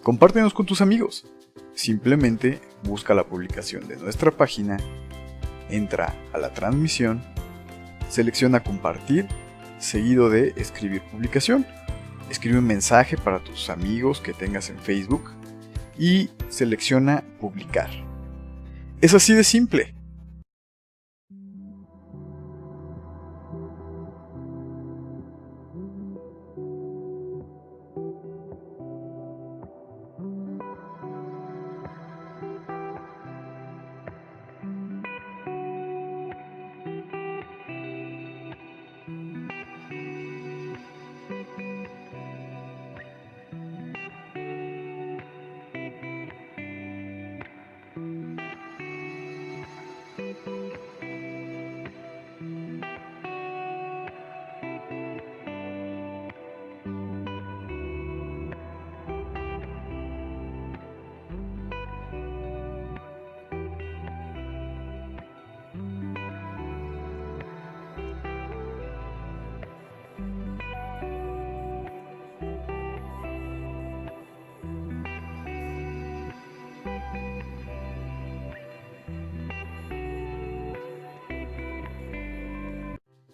Compártenos con tus amigos. Simplemente busca la publicación de nuestra página, entra a la transmisión, selecciona compartir, seguido de escribir publicación. Escribe un mensaje para tus amigos que tengas en Facebook y selecciona publicar. Es así de simple.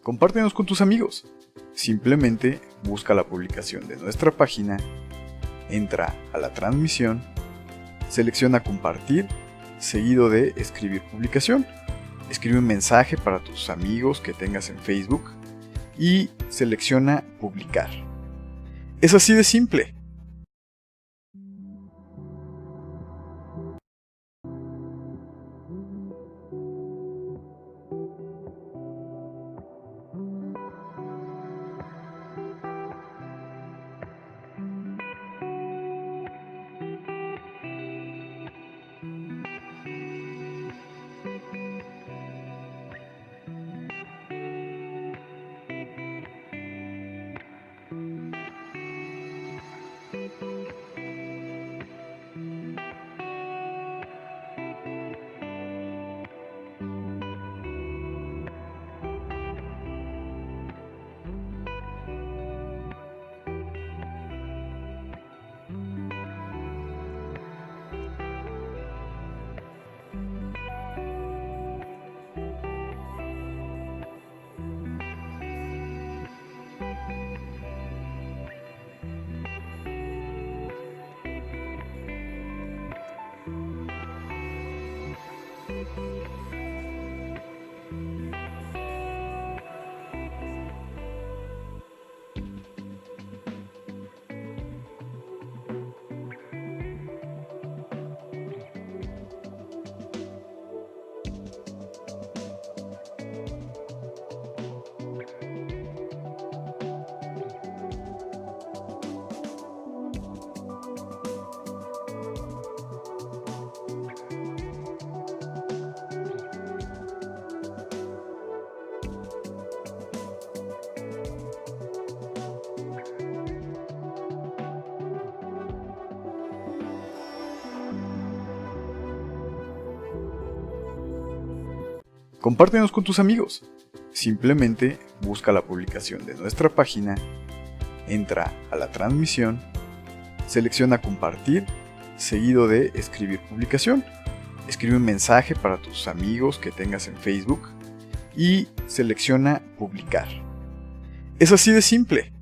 Compártenos con tus amigos. Simplemente busca la publicación de nuestra página, entra a la transmisión, selecciona compartir, seguido de escribir publicación. Escribe un mensaje para tus amigos que tengas en Facebook y selecciona publicar. Es así de simple. Compártenos con tus amigos. Simplemente busca la publicación de nuestra página, entra a la transmisión, selecciona compartir, seguido de escribir publicación. Escribe un mensaje para tus amigos que tengas en Facebook y selecciona publicar. Es así de simple.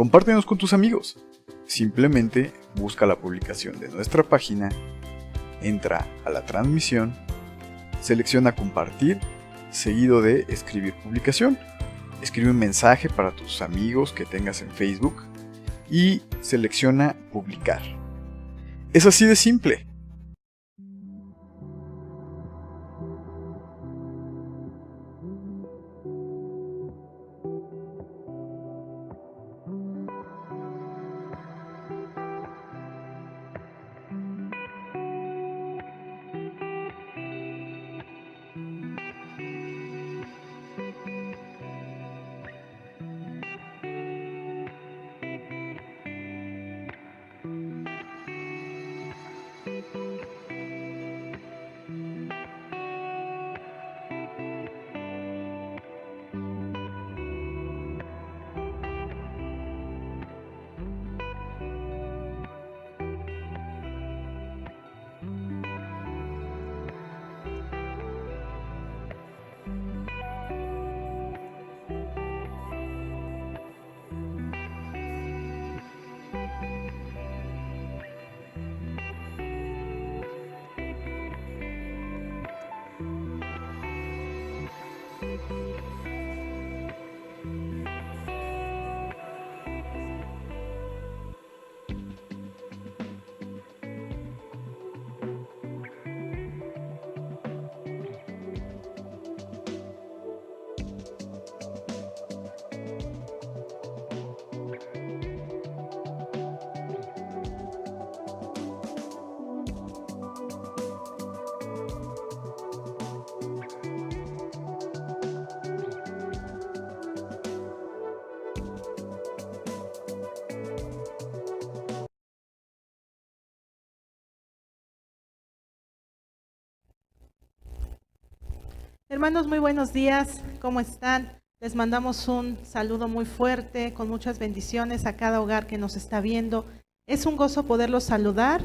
Compártenos con tus amigos. Simplemente busca la publicación de nuestra página, entra a la transmisión, selecciona compartir, seguido de escribir publicación. Escribe un mensaje para tus amigos que tengas en Facebook y selecciona publicar. Es así de simple. Hermanos, muy buenos días, ¿cómo están? Les mandamos un saludo muy fuerte, con muchas bendiciones a cada hogar que nos está viendo. Es un gozo poderlos saludar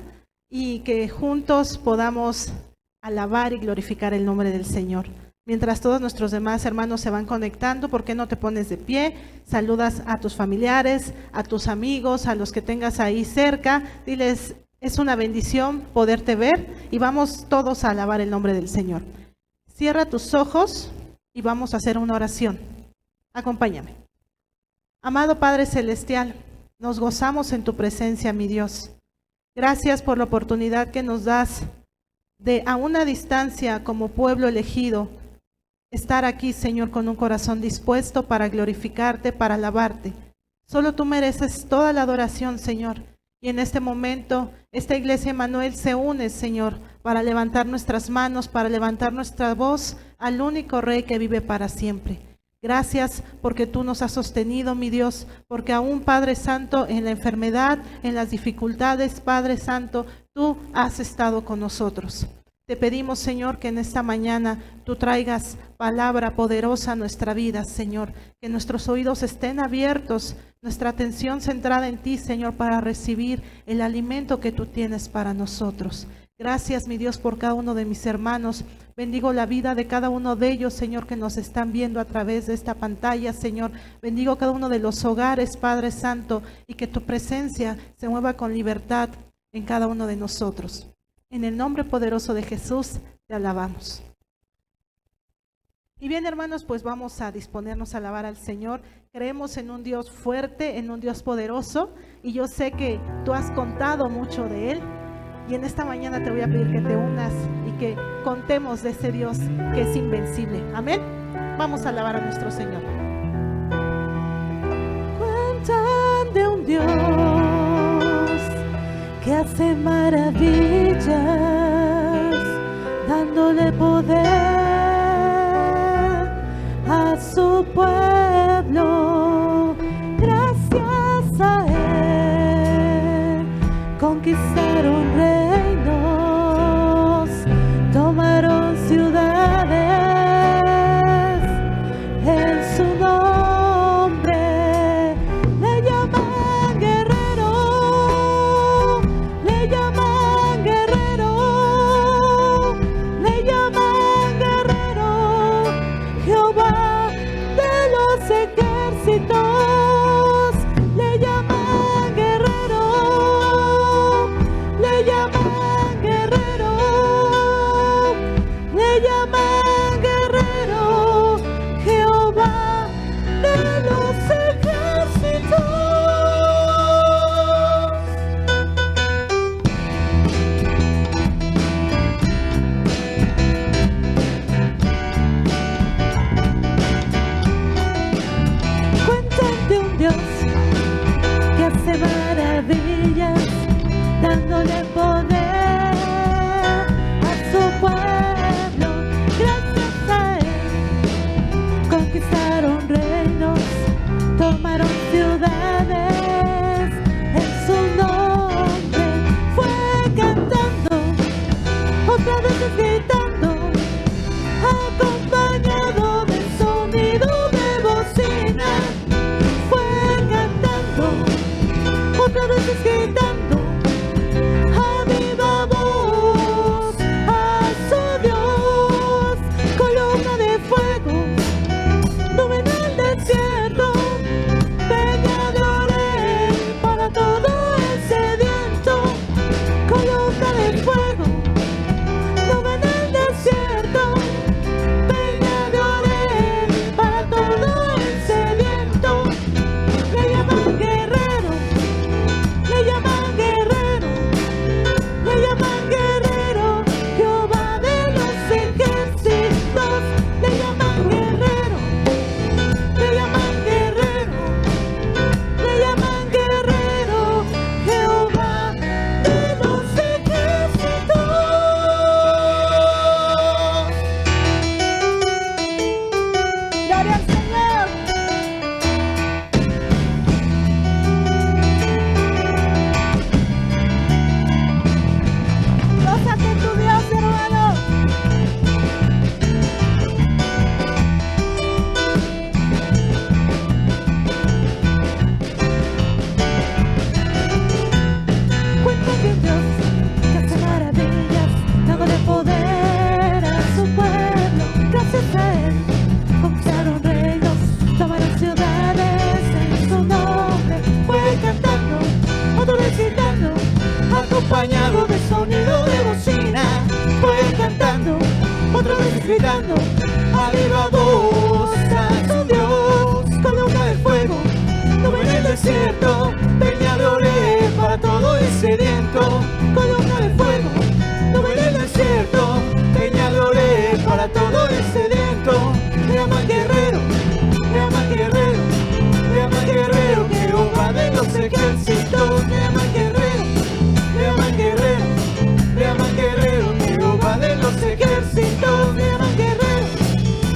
y que juntos podamos alabar y glorificar el nombre del Señor. Mientras todos nuestros demás hermanos se van conectando, ¿por qué no te pones de pie? Saludas a tus familiares, a tus amigos, a los que tengas ahí cerca. Diles, es una bendición poderte ver y vamos todos a alabar el nombre del Señor. Cierra tus ojos y vamos a hacer una oración. Acompáñame. Amado Padre Celestial, nos gozamos en tu presencia, mi Dios. Gracias por la oportunidad que nos das de a una distancia como pueblo elegido, estar aquí, Señor, con un corazón dispuesto para glorificarte, para alabarte. Solo tú mereces toda la adoración, Señor. Y en este momento, esta iglesia Emmanuel se une, Señor, para levantar nuestras manos, para levantar nuestra voz al único Rey que vive para siempre. Gracias porque tú nos has sostenido, mi Dios, porque aún, Padre Santo, en la enfermedad, en las dificultades, Padre Santo, tú has estado con nosotros. Te pedimos, Señor, que en esta mañana tú traigas palabra poderosa a nuestra vida, Señor, que nuestros oídos estén abiertos, nuestra atención centrada en ti, Señor, para recibir el alimento que tú tienes para nosotros. Gracias, mi Dios, por cada uno de mis hermanos. Bendigo la vida de cada uno de ellos, Señor, que nos están viendo a través de esta pantalla, Señor. Bendigo cada uno de los hogares, Padre Santo, y que tu presencia se mueva con libertad en cada uno de nosotros. En el nombre poderoso de Jesús, te alabamos. Y bien, hermanos, pues vamos a disponernos a alabar al Señor. Creemos en un Dios fuerte, en un Dios poderoso, y yo sé que tú has contado mucho de Él. Y en esta mañana te voy a pedir que te unas y que contemos de ese Dios que es invencible. Amén. Vamos a alabar a nuestro Señor. Cuentan de un Dios que hace maravillas, dándole poder a su pueblo. Gracias a Él conquistaron reinos, tomaron ciudades. En su nombre le llaman guerrero, le llaman guerrero. gritando a viva voz a su Dios. Columna de fuego, nube en el desierto, peñadores para todo el sediento. Columna de fuego, nube en el desierto, peñadores para todo el sediento. Llama al guerrero, llama al guerrero, llama al guerrero, Jehová de los ejércitos. Llama al guerrero, llama al guerrero, llama al guerrero, Jehová de los ejércitos. Llama al guerrero,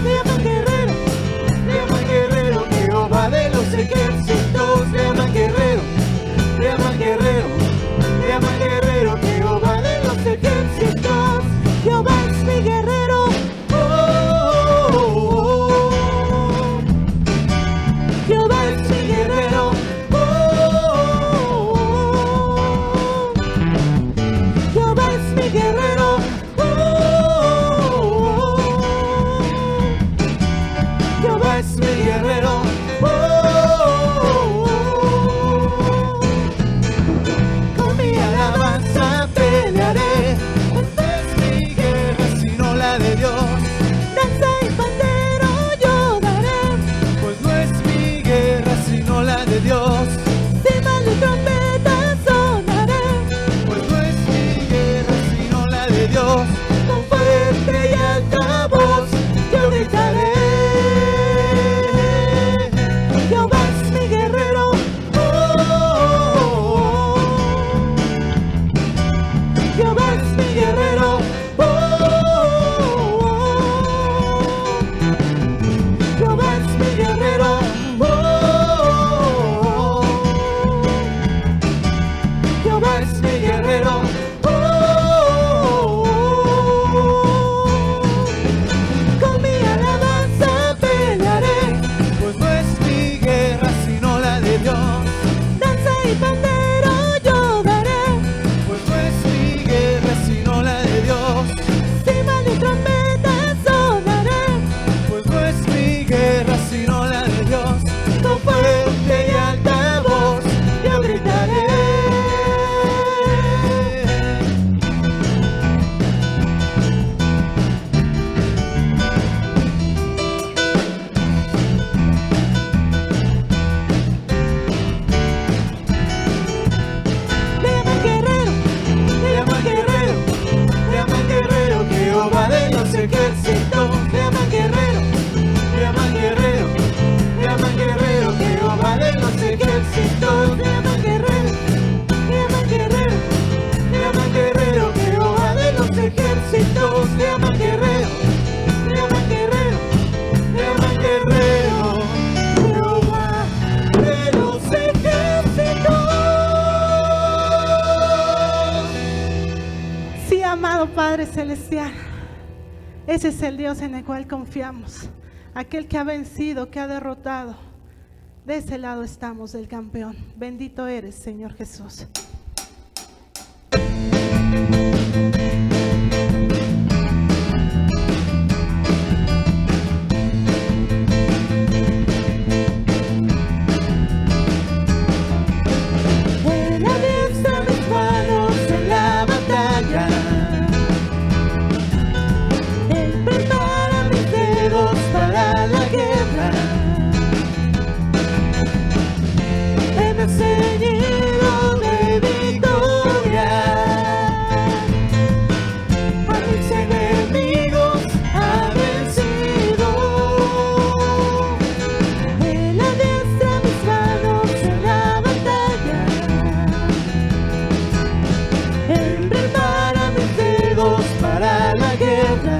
llama al guerrero, llama al guerrero, Jehová de los ejércitos. Llama al guerrero, llama al guerrero, llama al guerrero, Jehová de los ejércitos. Jehová es mi guerrero. Jehová es mi guerrero. Jehová es mi guerrero. Jehová es mi guerrero. Con mi alabanza pelearé. Esta es mi guerra, sino la de Dios. Danza y pandero yo daré, pues no es mi guerra, sino la de Dios. Címbalo y trompeta sonaré, pues no es mi guerra, sino la de Dios. Con fuerte y alta voz yo gritaré. Jehová es mi guerrero. Jehová es mi guerrero. Jehová es mi guerrero. Jehová es mi guerrero. Con mi alabanza pelearé, pues no es mi guerra, sino la de Dios. Danza y pandero yo daré, pues no es mi guerra, sino la de Dios. Címbalo y trompeta sonaré, pues no es mi guerra, sino la de Dios. Con fuerte y alta voz yo gritaré. Llama al guerrero, llama al guerrero, llama al guerrero, Jehová de los ejércitos. Llama al guerrero, llama al guerrero, llama al guerrero, Jehová de los ejércitos. Llama al guerrero, llama al guerrero, llama al guerrero, Jehová de los ejércitos. Llama al guerrero, llama al guerrero, llama al guerrero, Jehová de los ejércitos. Sí, amado Padre Celestial, ese es el Dios en el cual confiamos, aquel que ha vencido, que ha derrotado. De ese lado estamos del campeón. Bendito eres, Señor Jesús. Él adiestra mis manos en la batalla. Él prepara mis dedos para la guerra. Él me ha ceñido de victoria. A mis enemigos ha vencido. Él adiestra mis manos en la batalla. Él prepara mis dedos para la guerra.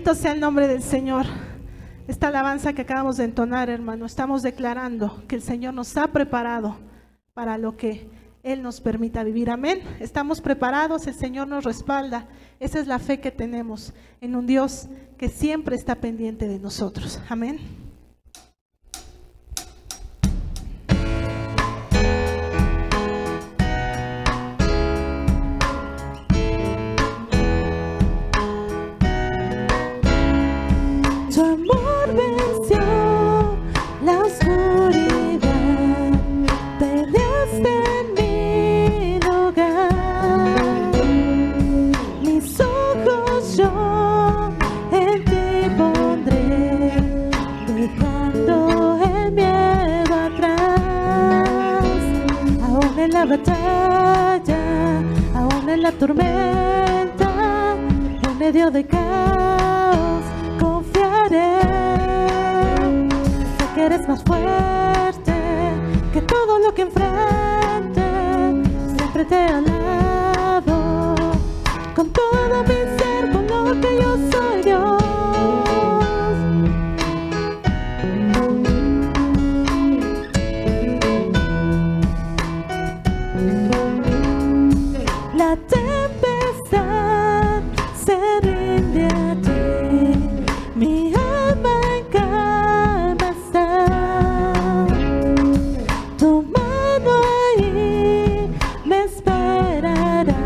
Bendito sea el nombre del Señor. Esta alabanza que acabamos de entonar, hermano, estamos declarando que el Señor nos ha preparado para lo que Él nos permita vivir. Amén. Estamos preparados, el Señor nos respalda. Esa es la fe que tenemos en un Dios que siempre está pendiente de nosotros. Amén. Tu amor venció la oscuridad, peleaste en mi lugar. Mis ojos yo en ti pondré, dejando el miedo atrás. Aún en la batalla, aún en la tormenta, en medio de caos, confiaré. Sé que eres más fuerte que todo lo que enfrente. Siempre te he alabo con todo mi ser, con lo que yo soy, Dios. La tempestad se rinde a ti, mi alma en calma está. Tu mano ahí me esperará,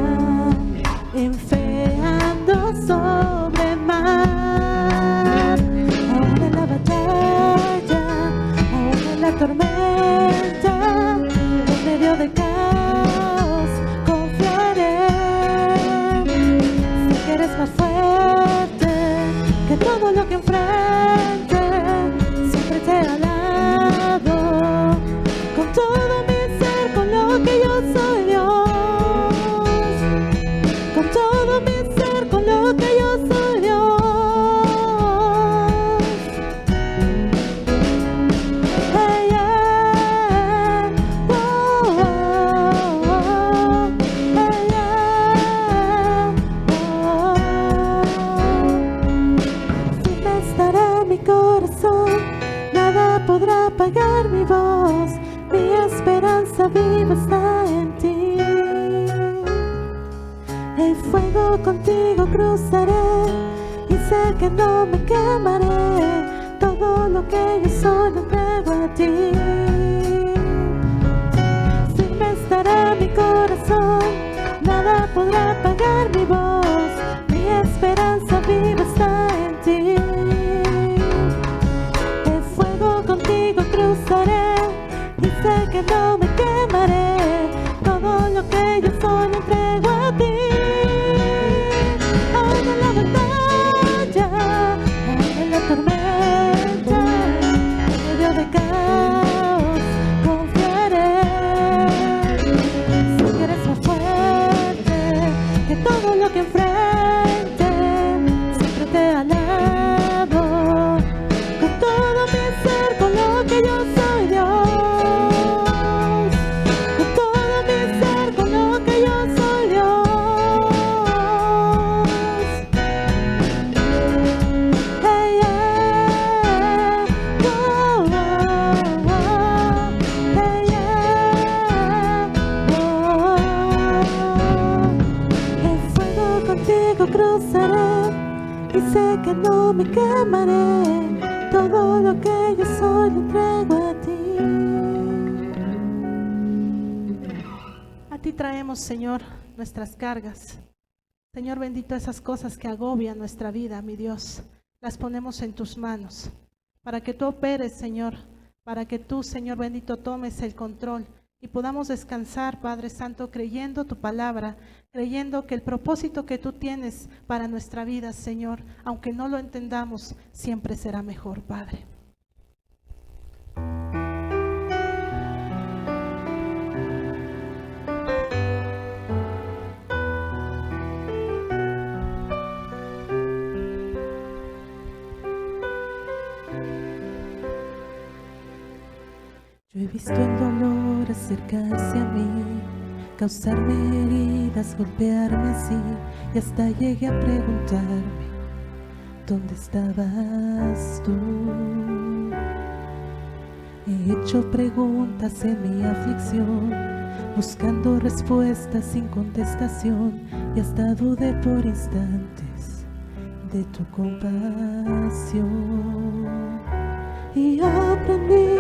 en fe ando sobre el mar. Aún en la batalla, aún en la tormenta, en medio de caos, confiaré. Sé que eres más fuerte que todo lo que enfrente. Siempre te alabo con todo mi ser, con lo que yo soy, Dios. Con todo mi ser, con lo que yo soy, Dios. Hey, yeah. Oh, oh, oh. Hey, yeah. Oh. Firme estará mi corazón, nada podrá apagar mi voz. Mi esperanza viva está en ti. El fuego contigo cruzaré y sé que no me quemaré. Todo lo que yo soy lo entrego a ti. Firme estará mi corazón, nada podrá apagar mi voz. Mi esperanza viva está en ti. El fuego contigo cruzaré y sé que no me quemaré. Todo lo que yo soy lo entrego a ti. Aún en la batalla, aún en la tormenta, en medio de caos, confiaré. Sé que eres más fuerte que todo lo que enfrente. Siempre te alabo con todo mi ser, con lo que yo soy, Dios. Con todo mi ser, con lo que yo soy, Dios. Hey, yeah. Oh, oh, oh. Hey, yeah. Oh. El fuego contigo cruzaré y sé que no me quemaré. Todo lo que yo soy lo entrego a ti. A ti traemos, Señor, nuestras cargas. Señor bendito, esas cosas que agobian nuestra vida, mi Dios, las ponemos en tus manos, para que tú operes, Señor, para que tú, Señor bendito, tomes el control y podamos descansar, Padre Santo, creyendo tu palabra, creyendo que el propósito que tú tienes para nuestra vida, Señor, aunque no lo entendamos, siempre será mejor, Padre. Yo he visto el dolor acercarse a mí, causarme heridas, golpearme así, y hasta llegué a preguntarme, ¿dónde estabas tú? He hecho preguntas en mi aflicción, buscando respuestas sin contestación, y hasta dudé por instantes de tu compasión. Y aprendí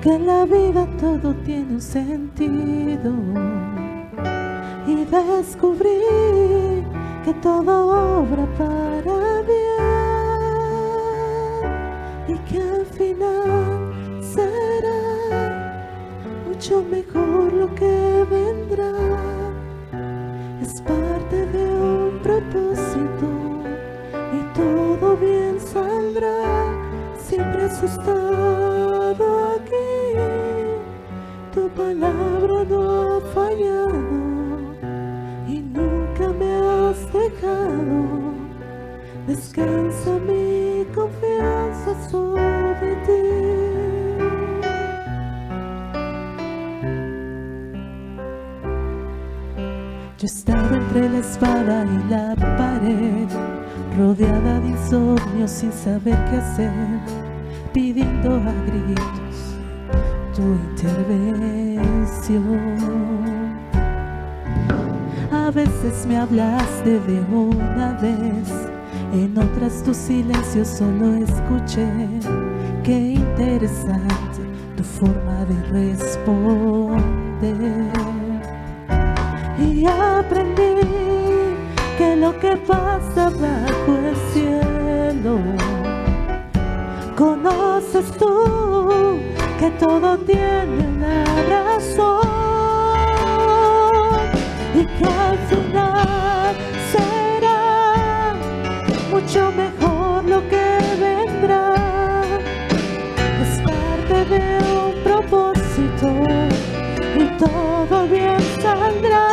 que en la vida todo tiene un sentido, y descubrí que todo obra para bien, y que al final será mucho mejor lo que vendrá. Es parte de un propósito y todo bien saldrá. Siempre has estado aquí, tu palabra no ha fallado y nunca me has dejado. Descansa mi confianza sobre ti. Yo estaba entre la espada y la pared, rodeada de insomnio sin saber qué hacer, pidiendo a gritos tu intervención. A veces me hablaste de una vez, en otras tu silencio solo escuché. Qué interesante tu forma de responder. Y aprendí que lo que pasa bajo el cielo, conoces tú, que todo tiene una razón, y que al final será mucho mejor lo que vendrá. Es parte de un propósito y todo bien saldrá.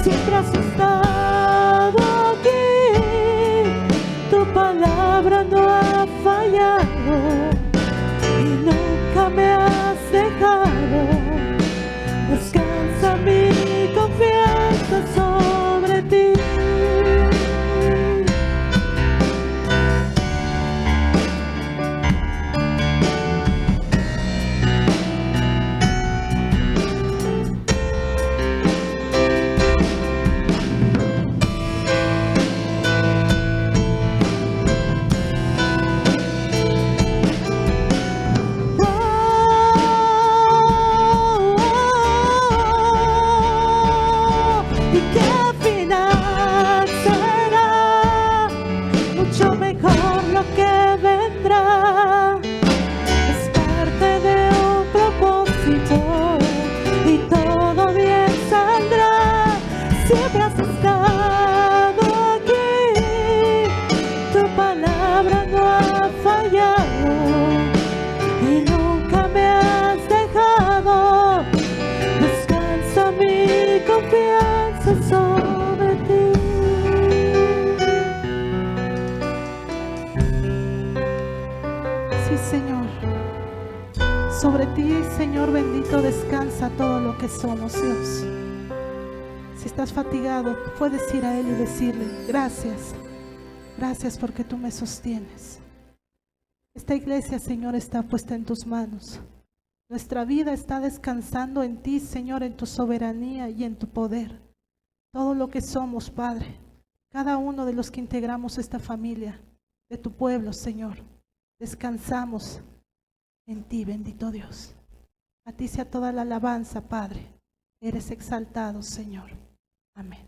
Siempre has estado aquí, tu palabra no ha fallado y nunca me has dejado. Descansa mi confianza sobre ti. Sobre ti, Señor bendito, descansa todo lo que somos, Dios. Si estás fatigado, puedes ir a Él y decirle: gracias, gracias porque tú me sostienes. Esta iglesia, Señor, está puesta en tus manos. Nuestra vida está descansando en ti, Señor, en tu soberanía y en tu poder. Todo lo que somos, Padre, cada uno de los que integramos esta familia, de tu pueblo, Señor, descansamos en ti, bendito Dios. A ti sea toda la alabanza, Padre. Eres exaltado, Señor. Amén.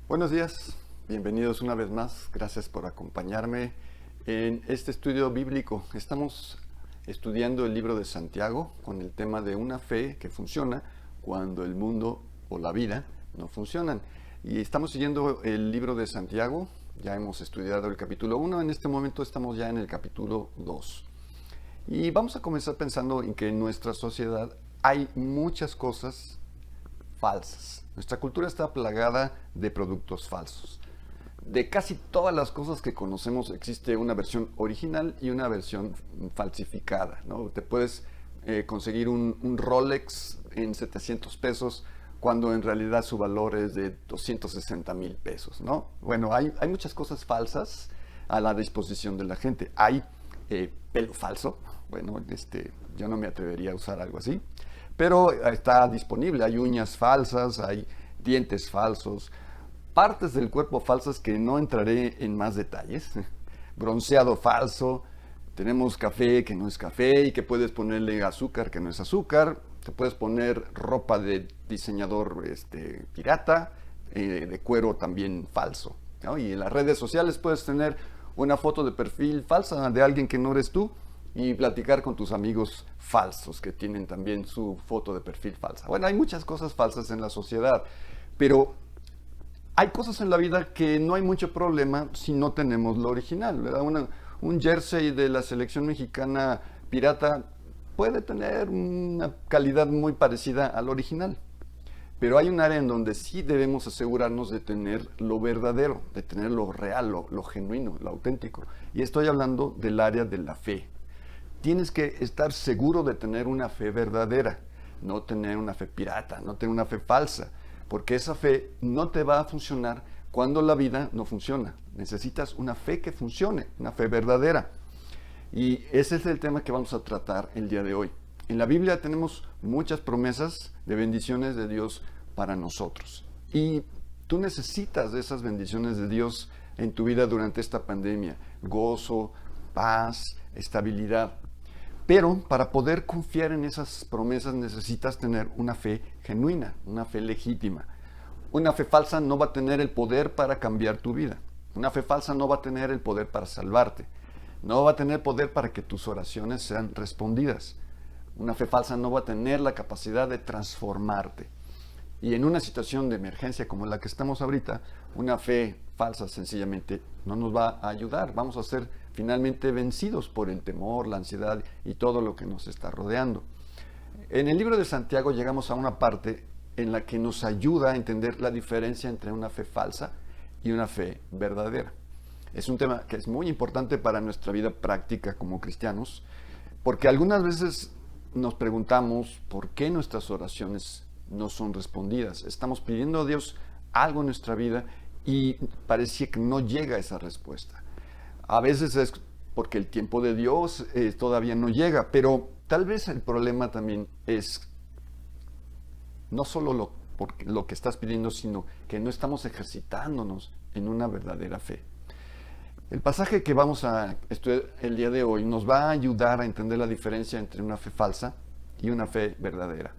Buenos días, bienvenidos una vez más. Gracias por acompañarme en este estudio bíblico. Estamos estudiando el libro de Santiago con el tema de una fe que funciona cuando el mundo o la vida no funcionan. Y estamos siguiendo el libro de Santiago. Ya hemos estudiado el capítulo 1, en este momento estamos ya en el capítulo 2. Y vamos a comenzar pensando en que en nuestra sociedad hay muchas cosas falsas. Nuestra cultura está plagada de productos falsos. De casi todas las cosas que conocemos existe una versión original y una versión falsificada, ¿no? Te puedes conseguir un Rolex en 700 pesos cuando en realidad su valor es de 260,000 pesos, ¿no? Bueno, hay muchas cosas falsas a la disposición de la gente. Hay pelo falso, bueno, yo no me atrevería a usar algo así, pero está disponible. Hay uñas falsas, hay dientes falsos, partes del cuerpo falsas que no entraré en más detalles, bronceado falso, tenemos café que no es café y que puedes ponerle azúcar que no es azúcar, te puedes poner ropa de diseñador pirata, de cuero también falso, ¿no? Y en las redes sociales puedes tener una foto de perfil falsa de alguien que no eres tú y platicar con tus amigos falsos que tienen también su foto de perfil falsa. Bueno, hay muchas cosas falsas en la sociedad, pero hay cosas en la vida que no hay mucho problema si no tenemos lo original, ¿verdad? Un jersey de la selección mexicana pirata puede tener una calidad muy parecida al original, pero hay un área en donde sí debemos asegurarnos de tener lo verdadero, de tener lo real, lo genuino, lo auténtico. Y estoy hablando del área de la fe. Tienes que estar seguro de tener una fe verdadera, no tener una fe pirata, no tener una fe falsa, porque esa fe no te va a funcionar cuando la vida no funciona. Necesitas una fe que funcione, una fe verdadera. Y ese es el tema que vamos a tratar el día de hoy. En la Biblia tenemos muchas promesas de bendiciones de Dios para nosotros. Y tú necesitas de esas bendiciones de Dios en tu vida durante esta pandemia. Gozo, paz, estabilidad. Pero para poder confiar en esas promesas necesitas tener una fe genuina, una fe legítima. Una fe falsa no va a tener el poder para cambiar tu vida. Una fe falsa no va a tener el poder para salvarte. No va a tener poder para que tus oraciones sean respondidas. Una fe falsa no va a tener la capacidad de transformarte. Y en una situación de emergencia como la que estamos ahorita, una fe falsa sencillamente no nos va a ayudar. Vamos a ser finalmente vencidos por el temor, la ansiedad y todo lo que nos está rodeando. En el libro de Santiago llegamos a una parte en la que nos ayuda a entender la diferencia entre una fe falsa y una fe verdadera. Es un tema que es muy importante para nuestra vida práctica como cristianos, porque algunas veces nos preguntamos por qué nuestras oraciones no son respondidas. Estamos pidiendo a Dios algo en nuestra vida y parecía que no llega esa respuesta. A veces es porque el tiempo de Dios todavía no llega, pero tal vez el problema también es no solo lo que estás pidiendo, sino que no estamos ejercitándonos en una verdadera fe. El pasaje que vamos a estudiar el día de hoy nos va a ayudar a entender la diferencia entre una fe falsa y una fe verdadera.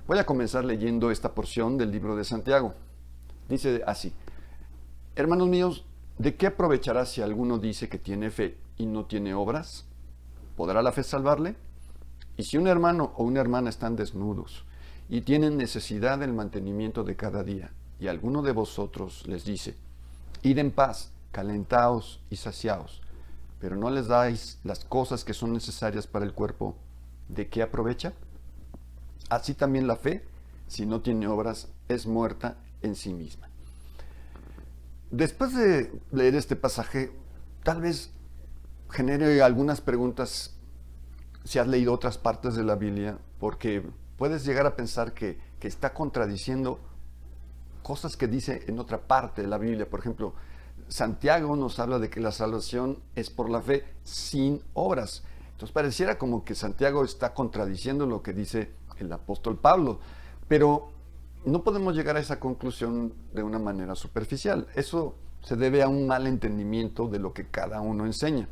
Voy a comenzar leyendo esta porción del libro de Santiago. Dice así: hermanos míos, ¿de qué aprovechará si alguno dice que tiene fe y no tiene obras? ¿Podrá la fe salvarle? Y si un hermano o una hermana están desnudos y tienen necesidad del mantenimiento de cada día, y alguno de vosotros les dice: id en paz, calentaos y saciaos, pero no les dais las cosas que son necesarias para el cuerpo, ¿de qué aprovecha? Así también la fe, si no tiene obras, es muerta en sí misma. Después de leer este pasaje, tal vez genere algunas preguntas si has leído otras partes de la Biblia, porque puedes llegar a pensar que está contradiciendo cosas que dice en otra parte de la Biblia. Por ejemplo, Santiago nos habla de que la salvación es por la fe sin obras. Entonces pareciera como que Santiago está contradiciendo lo que dice el apóstol Pablo, pero no podemos llegar a esa conclusión de una manera superficial. Eso se debe a un mal entendimiento de lo que cada uno enseña.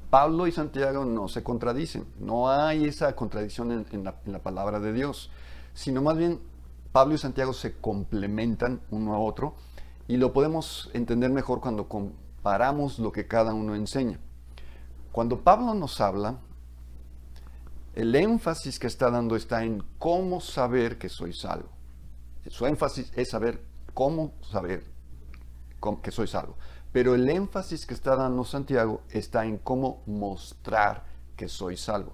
Pablo y Santiago no se contradicen, no hay esa contradicción en la palabra de Dios, sino más bien Pablo y Santiago se complementan uno a otro y lo podemos entender mejor cuando comparamos lo que cada uno enseña. Cuando Pablo nos habla, el énfasis que está dando está en cómo saber que soy salvo. Su énfasis es saber cómo saber que soy salvo. Pero el énfasis que está dando Santiago está en cómo mostrar que soy salvo.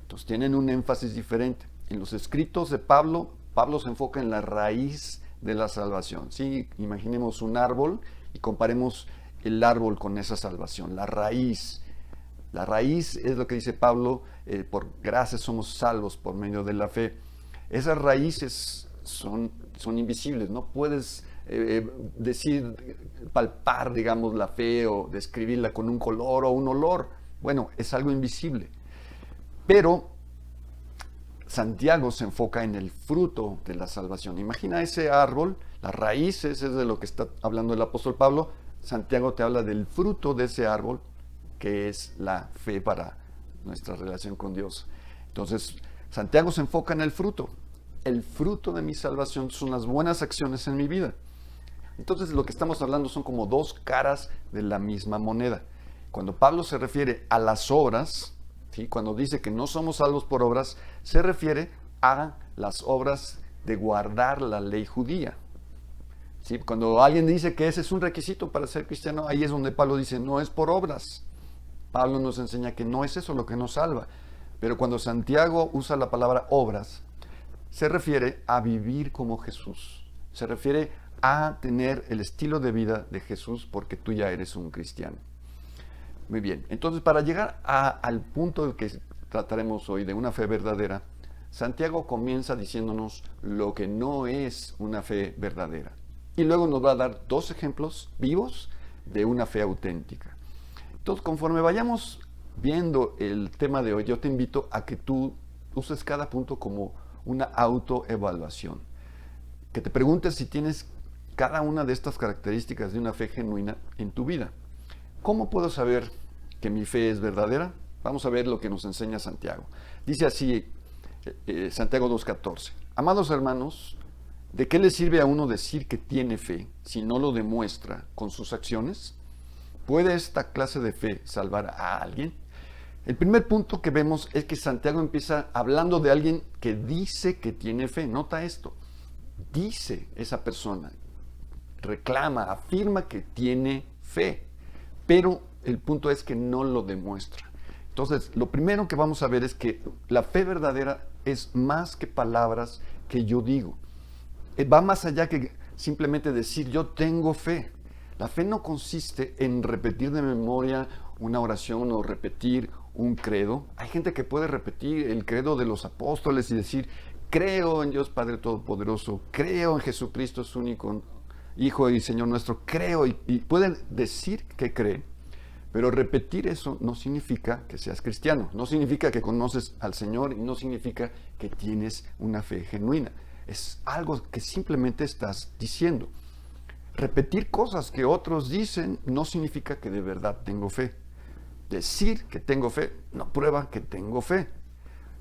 Entonces tienen un énfasis diferente. En los escritos de Pablo Pablo se enfoca en la raíz de la salvación. ¿Sí? Imaginemos un árbol y comparemos el árbol con esa salvación, la raíz. La raíz es lo que dice Pablo, por gracia somos salvos por medio de la fe. Esas raíces son invisibles, no puedes palpar, digamos, la fe o describirla con un color o un olor. Bueno, es algo invisible. Pero Santiago se enfoca en el fruto de la salvación. Imagina ese árbol, las raíces es de lo que está hablando el apóstol Pablo. Santiago te habla del fruto de ese árbol, que es la fe para nuestra relación con Dios. Entonces, Santiago se enfoca en el fruto. El fruto de mi salvación son las buenas acciones en mi vida. Entonces, lo que estamos hablando son como dos caras de la misma moneda. Cuando Pablo se refiere a las obras, ¿sí? Cuando dice que no somos salvos por obras, se refiere a las obras de guardar la ley judía. ¿Sí? Cuando alguien dice que ese es un requisito para ser cristiano, ahí es donde Pablo dice, no es por obras. Pablo nos enseña que no es eso lo que nos salva. Pero cuando Santiago usa la palabra obras, se refiere a vivir como Jesús. Se refiere a tener el estilo de vida de Jesús porque tú ya eres un cristiano. Muy bien, entonces para llegar al punto del que trataremos hoy de una fe verdadera, Santiago comienza diciéndonos lo que no es una fe verdadera. Y luego nos va a dar dos ejemplos vivos de una fe auténtica. Entonces, conforme vayamos viendo el tema de hoy, yo te invito a que tú uses cada punto como una autoevaluación. Que te preguntes si tienes cada una de estas características de una fe genuina en tu vida. ¿Cómo puedo saber que mi fe es verdadera? Vamos a ver lo que nos enseña Santiago. Dice así, Santiago 2:14. Amados hermanos, ¿de qué le sirve a uno decir que tiene fe si no lo demuestra con sus acciones? ¿Puede esta clase de fe salvar a alguien? El primer punto que vemos es que Santiago empieza hablando de alguien que dice que tiene fe. Nota esto. Dice esa persona, reclama, afirma que tiene fe, pero el punto es que no lo demuestra. Entonces, lo primero que vamos a ver es que la fe verdadera es más que palabras que yo digo. Va más allá que simplemente decir yo tengo fe. La fe no consiste en repetir de memoria una oración o repetir un credo. Hay gente que puede repetir el credo de los apóstoles y decir, creo en Dios Padre Todopoderoso, creo en Jesucristo, su único Hijo y Señor nuestro, creo, y pueden decir que cree, pero repetir eso no significa que seas cristiano, no significa que conoces al Señor y no significa que tienes una fe genuina. Es algo que simplemente estás diciendo. Repetir cosas que otros dicen no significa que de verdad tengo fe. Decir que tengo fe no prueba que tengo fe.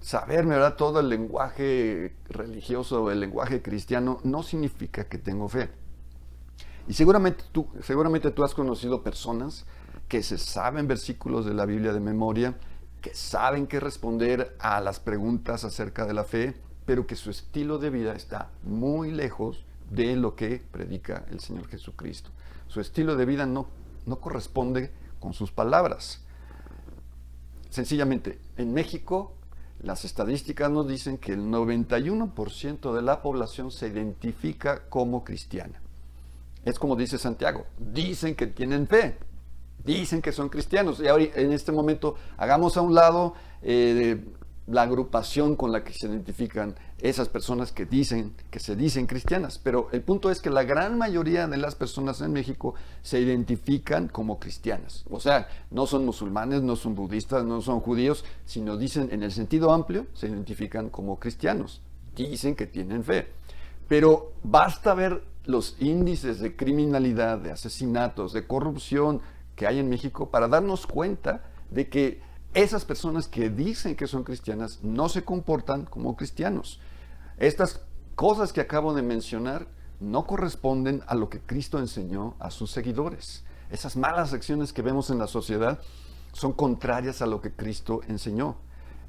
Saberme, ¿verdad?, todo el lenguaje religioso, el lenguaje cristiano, no significa que tengo fe. Y seguramente tú has conocido personas que se saben versículos de la Biblia de memoria, que saben qué responder a las preguntas acerca de la fe, pero que su estilo de vida está muy lejos de lo que predica el Señor Jesucristo. Su estilo de vida no corresponde con sus palabras. Sencillamente, en México, las estadísticas nos dicen que el 91% de la población se identifica como cristiana. Es como dice Santiago, dicen que tienen fe, dicen que son cristianos. Y ahora, en este momento, hagamos a un lado la agrupación con la que se identifican esas personas que se dicen cristianas. Pero el punto es que la gran mayoría de las personas en México se identifican como cristianas. O sea, no son musulmanes, no son budistas, no son judíos, sino dicen, en el sentido amplio, se identifican como cristianos. Dicen que tienen fe. Pero basta ver los índices de criminalidad, de asesinatos, de corrupción que hay en México para darnos cuenta de que esas personas que dicen que son cristianas no se comportan como cristianos. Estas cosas que acabo de mencionar no corresponden a lo que Cristo enseñó a sus seguidores. Esas malas acciones que vemos en la sociedad son contrarias a lo que Cristo enseñó.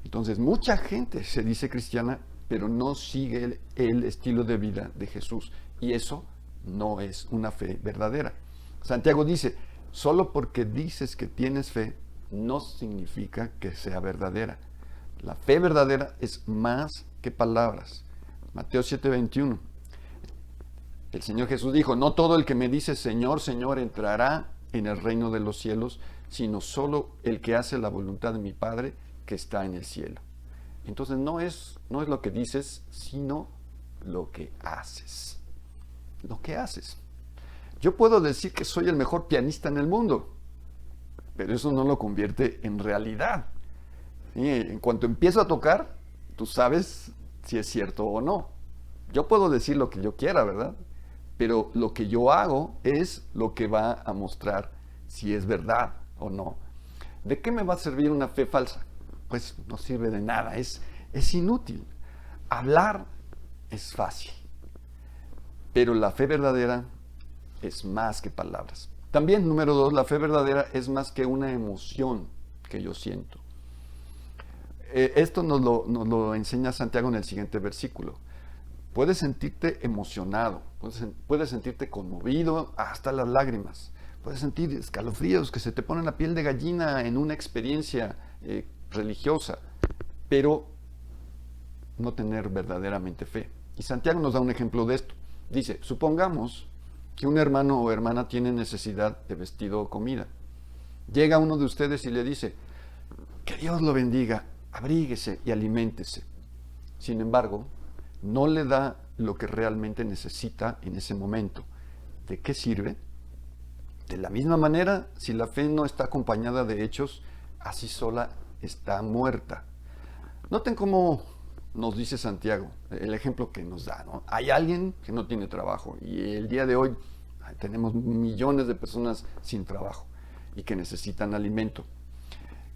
Entonces, mucha gente se dice cristiana, pero no sigue el estilo de vida de Jesús. Y eso no es una fe verdadera. Santiago dice, solo porque dices que tienes fe, no significa que sea verdadera. La fe verdadera es más que palabras. Mateo 7:21. El Señor Jesús dijo, no todo el que me dice Señor, Señor entrará en el reino de los cielos, sino solo el que hace la voluntad de mi Padre que está en el cielo. Entonces no es lo que dices, sino lo que haces. Lo que haces. Yo puedo decir que soy el mejor pianista en el mundo, pero eso no lo convierte en realidad. Y en cuanto empiezo a tocar, tú sabes si es cierto o no. Yo puedo decir lo que yo quiera, ¿verdad? Pero lo que yo hago es lo que va a mostrar si es verdad o no. ¿De qué me va a servir una fe falsa? Pues no sirve de nada, es inútil. Hablar es fácil, pero la fe verdadera es más que palabras. También, número 2, la fe verdadera es más que una emoción que yo siento. Esto nos lo enseña Santiago en el siguiente versículo. Puedes sentirte emocionado, puedes sentirte conmovido hasta las lágrimas, puedes sentir escalofríos que se te ponen la piel de gallina en una experiencia religiosa, pero no tener verdaderamente fe. Y Santiago nos da un ejemplo de esto. Dice, supongamos que un hermano o hermana tiene necesidad de vestido o comida. Llega uno de ustedes y le dice, que Dios lo bendiga, abríguese y aliméntese. Sin embargo, no le da lo que realmente necesita en ese momento. ¿De qué sirve? De la misma manera, si la fe no está acompañada de hechos, así sola está muerta. Noten cómo nos dice Santiago, el ejemplo que nos da, ¿no? Hay alguien que no tiene trabajo y el día de hoy tenemos millones de personas sin trabajo y que necesitan alimento.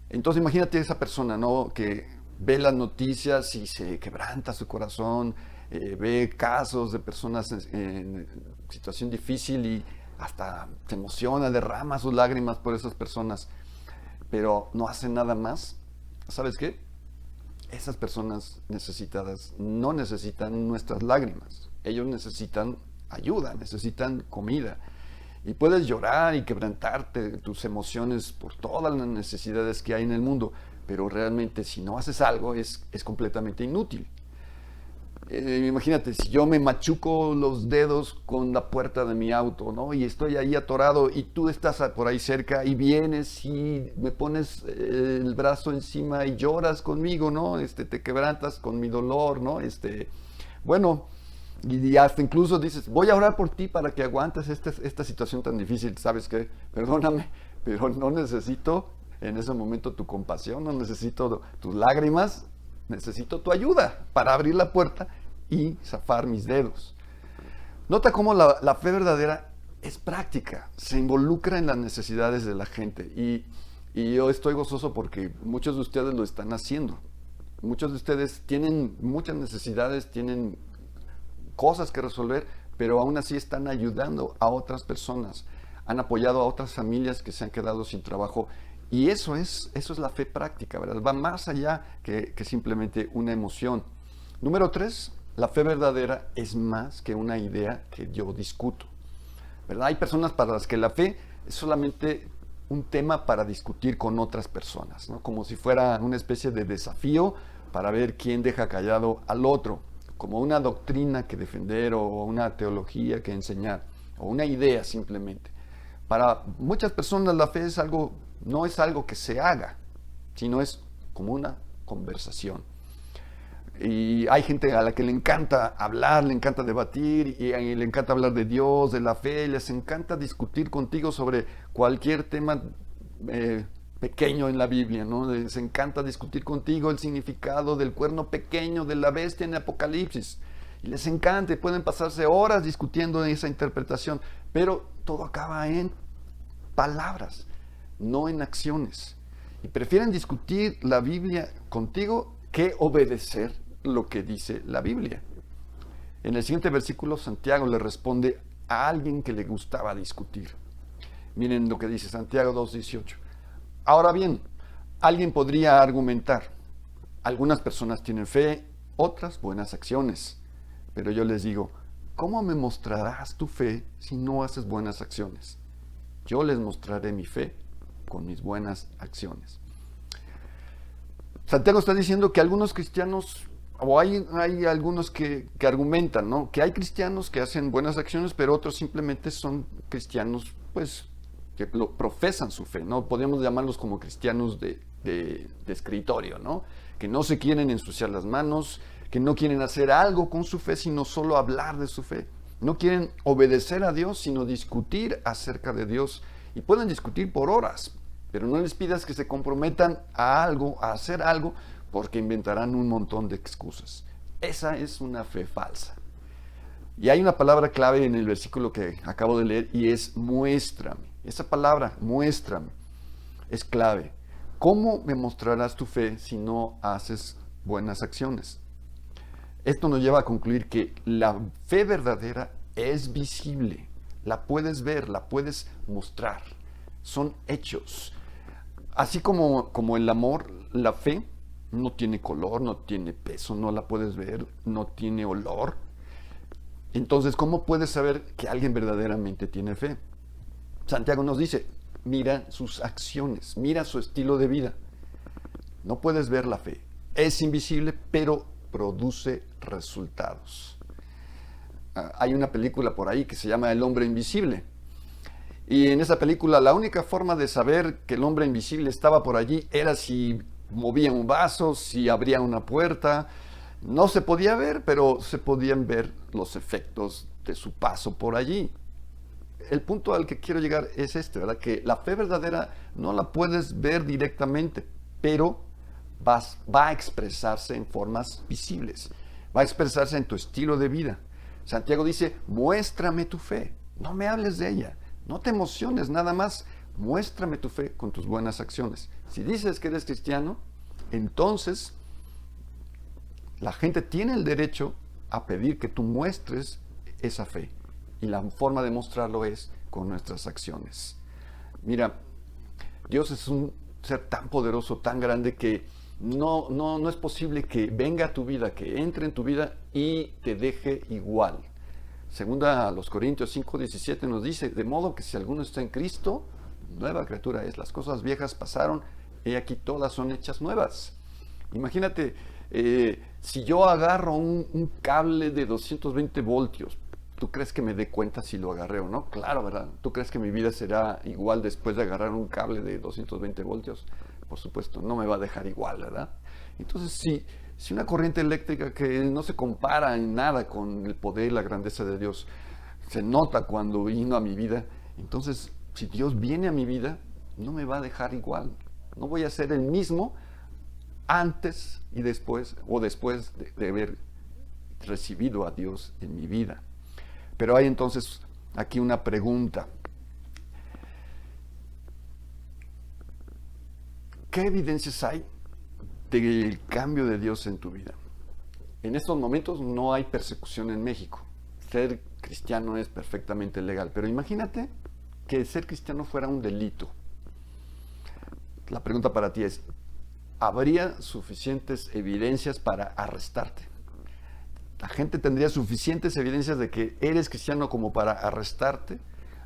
Entonces imagínate esa persona, ¿no?, que ve las noticias y se quebranta su corazón, ve casos de personas en situación difícil y hasta se emociona, derrama sus lágrimas por esas personas, pero no hace nada más. ¿Sabes qué? Esas personas necesitadas no necesitan nuestras lágrimas, ellos necesitan ayuda, necesitan comida. Y puedes llorar y quebrantarte tus emociones por todas las necesidades que hay en el mundo, pero realmente si no haces algo es completamente inútil. Imagínate, si yo me machuco los dedos con la puerta de mi auto, ¿no?, y estoy ahí atorado y tú estás por ahí cerca y vienes y me pones el brazo encima y lloras conmigo, ¿no? Te quebrantas con mi dolor, ¿no? Bueno, y hasta incluso dices, voy a orar por ti para que aguantes esta situación tan difícil. ¿Sabes qué? Perdóname, pero no necesito en ese momento tu compasión, no necesito tus lágrimas, necesito tu ayuda para abrir la puerta y zafar mis dedos. Nota cómo la fe verdadera es práctica, se involucra en las necesidades de la gente y yo estoy gozoso porque muchos de ustedes lo están haciendo. Muchos de ustedes tienen muchas necesidades, tienen cosas que resolver, pero aún así están ayudando a otras personas, han apoyado a otras familias que se han quedado sin trabajo. Y eso es la fe práctica, ¿verdad? Va más allá que simplemente una emoción. Número 3, la fe verdadera es más que una idea que yo discuto, ¿verdad? Hay personas para las que la fe es solamente un tema para discutir con otras personas, ¿no? Como si fuera una especie de desafío para ver quién deja callado al otro, como una doctrina que defender o una teología que enseñar, o una idea simplemente. Para muchas personas la fe es no es algo que se haga, sino es como una conversación. Y hay gente a la que le encanta hablar, le encanta debatir, y le encanta hablar de Dios, de la fe, les encanta discutir contigo sobre cualquier tema pequeño en la Biblia, ¿no? Les encanta discutir contigo el significado del cuerno pequeño de la bestia en Apocalipsis. Y les encanta, y pueden pasarse horas discutiendo en esa interpretación, pero todo acaba en palabras, no en acciones. Y prefieren discutir la Biblia contigo que obedecer lo que dice la Biblia. En el siguiente versículo, Santiago le responde a alguien que le gustaba discutir. Miren lo que dice Santiago 2:18. Ahora bien, alguien podría argumentar, algunas personas tienen fe, otras buenas acciones. Pero yo les digo, ¿cómo me mostrarás tu fe si no haces buenas acciones? Yo les mostraré mi fe con mis buenas acciones. Santiago está diciendo que algunos cristianos O hay algunos que argumentan, ¿no? Que hay cristianos que hacen buenas acciones, pero otros simplemente son cristianos, pues, que profesan su fe, ¿no? Podríamos llamarlos como cristianos de escritorio, ¿no? Que no se quieren ensuciar las manos, que no quieren hacer algo con su fe, sino solo hablar de su fe. No quieren obedecer a Dios, sino discutir acerca de Dios. Y pueden discutir por horas, pero no les pidas que se comprometan a algo, a hacer algo, porque inventarán un montón de excusas. Esa es una fe falsa. Y hay una palabra clave en el versículo que acabo de leer y es muéstrame. Esa palabra, muéstrame, es clave. ¿Cómo me mostrarás tu fe si no haces buenas acciones? Esto nos lleva a concluir que la fe verdadera es visible. La puedes ver, la puedes mostrar. Son hechos. Así como el amor, la fe no tiene color, no tiene peso, no la puedes ver, no tiene olor. Entonces, ¿cómo puedes saber que alguien verdaderamente tiene fe? Santiago nos dice, mira sus acciones, mira su estilo de vida. No puedes ver la fe. Es invisible, pero produce resultados. Hay una película por ahí que se llama El hombre invisible. Y en esa película la única forma de saber que el hombre invisible estaba por allí era si movía un vaso, si abría una puerta. No se podía ver, pero se podían ver los efectos de su paso por allí. El punto al que quiero llegar es este, ¿verdad? Que la fe verdadera no la puedes ver directamente, pero va a expresarse en formas visibles. Va a expresarse en tu estilo de vida. Santiago dice, muéstrame tu fe. No me hables de ella. No te emociones, nada más. Muéstrame tu fe con tus buenas acciones. Si dices que eres cristiano, entonces la gente tiene el derecho a pedir que tú muestres esa fe. Y la forma de mostrarlo es con nuestras acciones. Mira, Dios es un ser tan poderoso, tan grande que no es posible que venga a tu vida, que entre en tu vida y te deje igual. Segunda a los Corintios 5:17 nos dice, de modo que si alguno está en Cristo, nueva criatura es. Las cosas viejas pasaron, he aquí todas son hechas nuevas. Imagínate, si yo agarro un cable de 220 voltios, ¿tú crees que me dé cuenta si lo agarré o no? Claro, ¿verdad? ¿Tú crees que mi vida será igual después de agarrar un cable de 220 voltios? Por supuesto, no me va a dejar igual, ¿verdad? Entonces, si una corriente eléctrica que no se compara en nada con el poder y la grandeza de Dios, se nota cuando vino a mi vida, entonces, si Dios viene a mi vida, no me va a dejar igual. No voy a ser el mismo antes y después, o después de haber recibido a Dios en mi vida. Pero hay entonces aquí una pregunta. ¿Qué evidencias hay del cambio de Dios en tu vida? En estos momentos no hay persecución en México. Ser cristiano es perfectamente legal. Pero imagínate que ser cristiano fuera un delito. La pregunta para ti es, ¿habría suficientes evidencias para arrestarte? ¿La gente tendría suficientes evidencias de que eres cristiano como para arrestarte?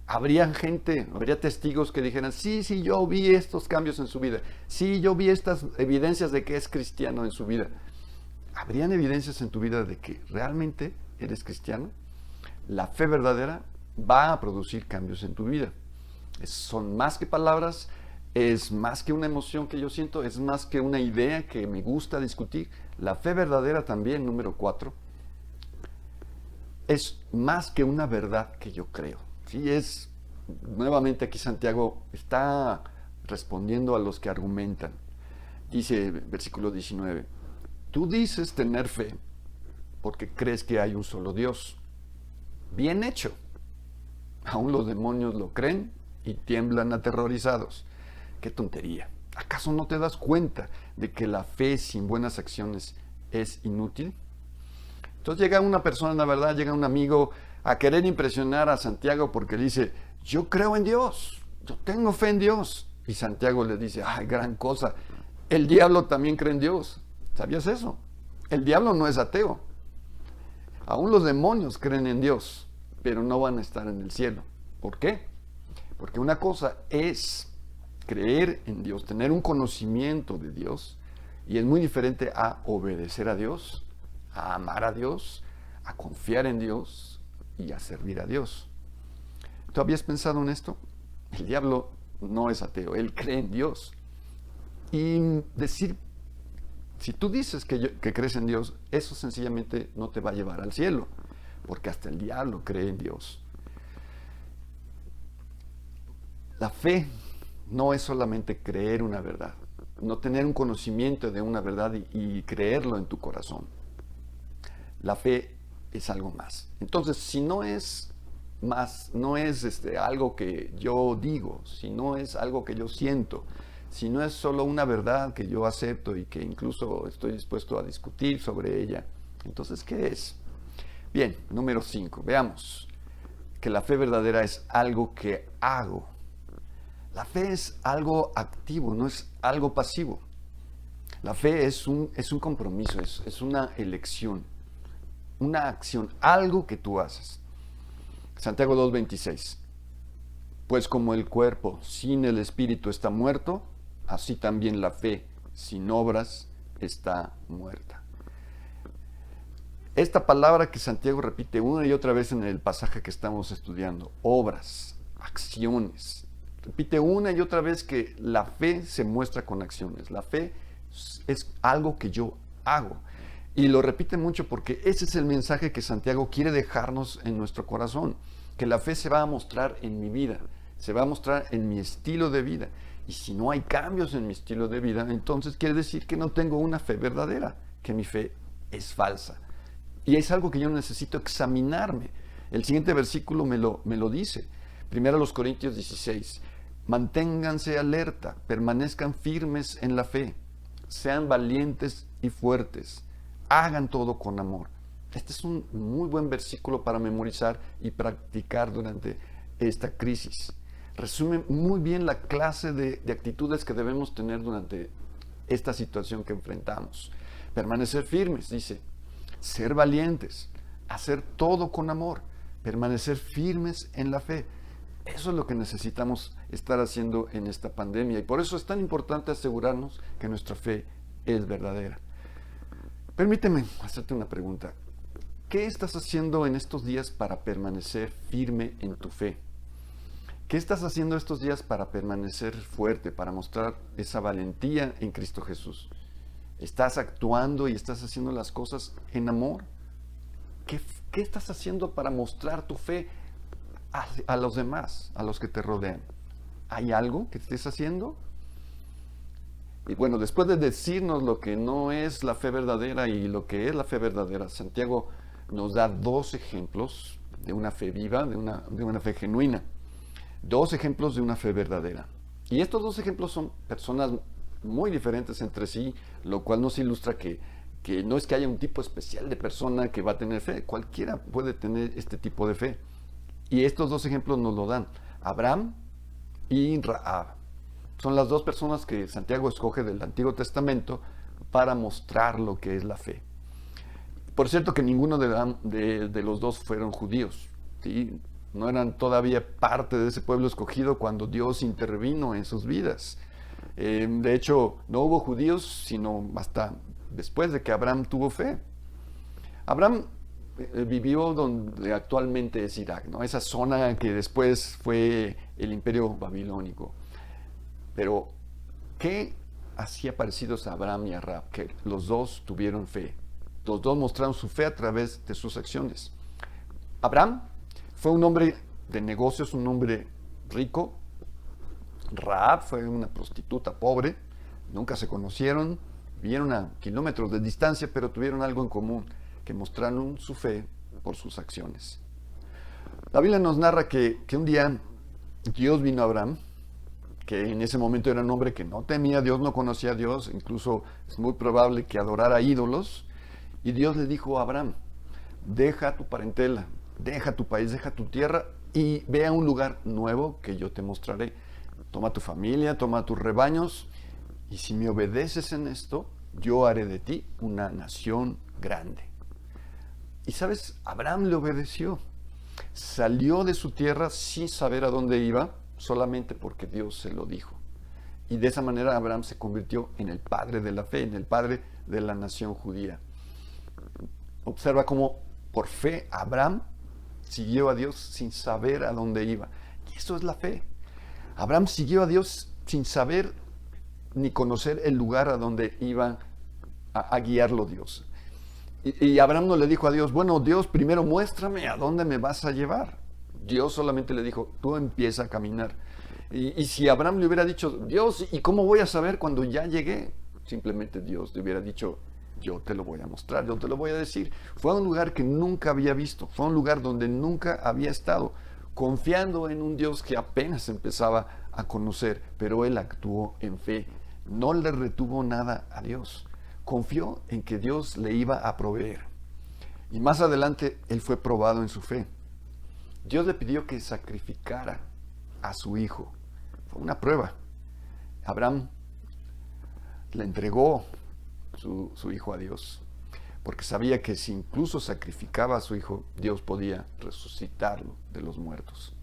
¿Habría testigos que dijeran, sí, yo vi estos cambios en su vida, sí, yo vi estas evidencias de que es cristiano en su vida? ¿Habrían evidencias en tu vida de que realmente eres cristiano? La fe verdadera va a producir cambios en tu vida. Son más que palabras, es más que una emoción que yo siento, es más que una idea que me gusta discutir. La fe verdadera también, número 4, es más que una verdad que yo creo. Sí, nuevamente aquí Santiago está respondiendo a los que argumentan. Dice, versículo 19, tú dices tener fe porque crees que hay un solo Dios. Bien hecho. Aún los demonios lo creen y tiemblan aterrorizados. ¡Qué tontería! ¿Acaso no te das cuenta de que la fe sin buenas acciones es inútil? Entonces llega una persona, la verdad, llega un amigo a querer impresionar a Santiago porque le dice, yo creo en Dios, yo tengo fe en Dios. Y Santiago le dice, ¡ay, gran cosa! El diablo también cree en Dios. ¿Sabías eso? El diablo no es ateo. Aún los demonios creen en Dios, pero no van a estar en el cielo. ¿Por qué? Porque una cosa es creer en Dios, tener un conocimiento de Dios, y es muy diferente a obedecer a Dios a amar a Dios, a confiar en Dios y a servir a Dios. ¿Tú habías pensado en esto? El diablo no es ateo, él cree en Dios. Y decir, si tú dices que crees en Dios, eso sencillamente no te va a llevar al cielo, porque hasta el diablo cree en Dios. La fe no es solamente creer una verdad, no tener un conocimiento de una verdad y creerlo en tu corazón. La fe es algo más. Entonces, si no es más, no es algo que yo digo, si no es algo que yo siento, si no es solo una verdad que yo acepto y que incluso estoy dispuesto a discutir sobre ella, entonces, ¿qué es? Bien, número 5, veamos que la fe verdadera es algo que hago. La fe es algo activo, no es algo pasivo. La fe es un compromiso, es una elección, una acción, algo que tú haces. Santiago 2:26. Pues como el cuerpo sin el espíritu está muerto, así también la fe sin obras está muerta. Esta palabra que Santiago repite una y otra vez en el pasaje que estamos estudiando, obras, acciones. Repite una y otra vez que la fe se muestra con acciones. La fe es algo que yo hago. Y lo repite mucho porque ese es el mensaje que Santiago quiere dejarnos en nuestro corazón. Que la fe se va a mostrar en mi vida, se va a mostrar en mi estilo de vida. Y si no hay cambios en mi estilo de vida, entonces quiere decir que no tengo una fe verdadera, que mi fe es falsa. Y es algo que yo necesito examinarme. El siguiente versículo me lo dice. 1 Corintios 16. Manténganse alerta, permanezcan firmes en la fe, sean valientes y fuertes, hagan todo con amor. Este es un muy buen versículo para memorizar y practicar durante esta crisis. Resume muy bien la clase de actitudes que debemos tener durante esta situación que enfrentamos. Permanecer firmes, dice, ser valientes, hacer todo con amor, permanecer firmes en la fe. Eso es lo que necesitamos estar haciendo en esta pandemia y por eso es tan importante asegurarnos que nuestra fe es verdadera. Permíteme hacerte una pregunta. ¿Qué estás haciendo en estos días para permanecer firme en tu fe? ¿Qué estás haciendo estos días para permanecer fuerte, para mostrar esa valentía en Cristo Jesús? ¿Estás actuando y estás haciendo las cosas en amor? ¿Qué estás haciendo para mostrar tu fe a los demás, a los que te rodean? ¿Hay algo que estés haciendo? Y bueno, después de decirnos lo que no es la fe verdadera y lo que es la fe verdadera, Santiago nos da 2 ejemplos de una fe viva, de una fe genuina. 2 ejemplos de una fe verdadera. Y estos 2 ejemplos son personas muy diferentes entre sí, lo cual nos ilustra que no es que haya un tipo especial de persona que va a tener fe. Cualquiera puede tener este tipo de fe. Y estos 2 ejemplos nos lo dan Abraham y Rahab. Son las 2 personas que Santiago escoge del Antiguo Testamento para mostrar lo que es la fe. Por cierto que ninguno de los 2 fueron judíos, ¿sí? No eran todavía parte de ese pueblo escogido cuando Dios intervino en sus vidas. De hecho, no hubo judíos sino hasta después de que Abraham tuvo fe. Abraham vivió donde actualmente es Irak, ¿no? Esa zona que después fue el imperio babilónico. Pero, ¿qué hacía parecidos a Abraham y a Rahab? Que los 2 tuvieron fe. Los 2 mostraron su fe a través de sus acciones. Abraham fue un hombre de negocios, un hombre rico. Rahab fue una prostituta pobre. Nunca se conocieron. Vivieron a kilómetros de distancia, pero tuvieron algo en común, que mostraron su fe por sus acciones. La Biblia nos narra que un día Dios vino a Abraham, que en ese momento era un hombre que no temía a Dios, no conocía a Dios, incluso es muy probable que adorara ídolos, y Dios le dijo a Abraham, deja tu parentela, deja tu país, deja tu tierra y ve a un lugar nuevo que yo te mostraré. Toma tu familia, toma tus rebaños y si me obedeces en esto, yo haré de ti una nación grande. Y sabes, Abraham le obedeció. Salió de su tierra sin saber a dónde iba, solamente porque Dios se lo dijo. Y de esa manera Abraham se convirtió en el padre de la fe, en el padre de la nación judía. Observa cómo por fe Abraham siguió a Dios sin saber a dónde iba. Y eso es la fe. Abraham siguió a Dios sin saber ni conocer el lugar a donde iba a guiarlo Dios. Y Abraham no le dijo a Dios, bueno, Dios, primero muéstrame a dónde me vas a llevar. Dios solamente le dijo, tú empieza a caminar. Y si Abraham le hubiera dicho, Dios, ¿y cómo voy a saber cuando ya llegué? Simplemente Dios le hubiera dicho, yo te lo voy a mostrar, yo te lo voy a decir. Fue a un lugar que nunca había visto, fue a un lugar donde nunca había estado, confiando en un Dios que apenas empezaba a conocer, pero él actuó en fe, no le retuvo nada a Dios, confió en que Dios le iba a proveer. Y más adelante él fue probado en su fe. Dios le pidió que sacrificara a su hijo. Fue una prueba. Abraham le entregó su hijo a Dios, porque sabía que si incluso sacrificaba a su hijo, Dios podía resucitarlo de los muertos.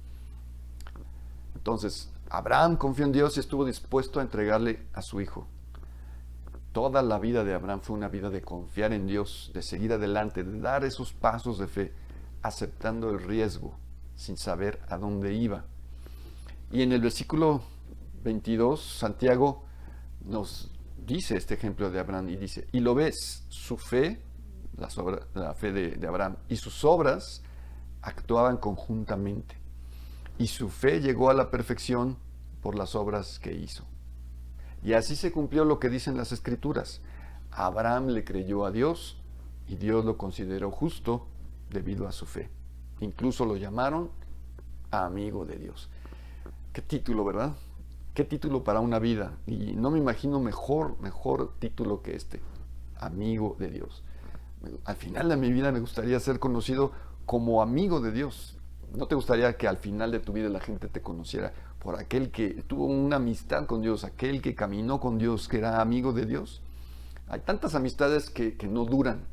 Entonces, Abraham confió en Dios y estuvo dispuesto a entregarle a su hijo. Toda la vida de Abraham fue una vida de confiar en Dios, de seguir adelante, de dar esos pasos de fe, aceptando el riesgo, sin saber a dónde iba. Y en el versículo 22, Santiago nos dice este ejemplo de Abraham y dice, y lo ves, su fe, la fe de Abraham, y sus obras actuaban conjuntamente. Y su fe llegó a la perfección por las obras que hizo. Y así se cumplió lo que dicen las Escrituras. Abraham le creyó a Dios y Dios lo consideró justo debido a su fe. Incluso lo llamaron amigo de Dios. Qué título, ¿verdad? Qué título para una vida. Y no me imagino mejor título que este. Amigo de Dios. Al final de mi vida me gustaría ser conocido como amigo de Dios. ¿No te gustaría que al final de tu vida la gente te conociera por aquel que tuvo una amistad con Dios, aquel que caminó con Dios, que era amigo de Dios? Hay tantas amistades que no duran.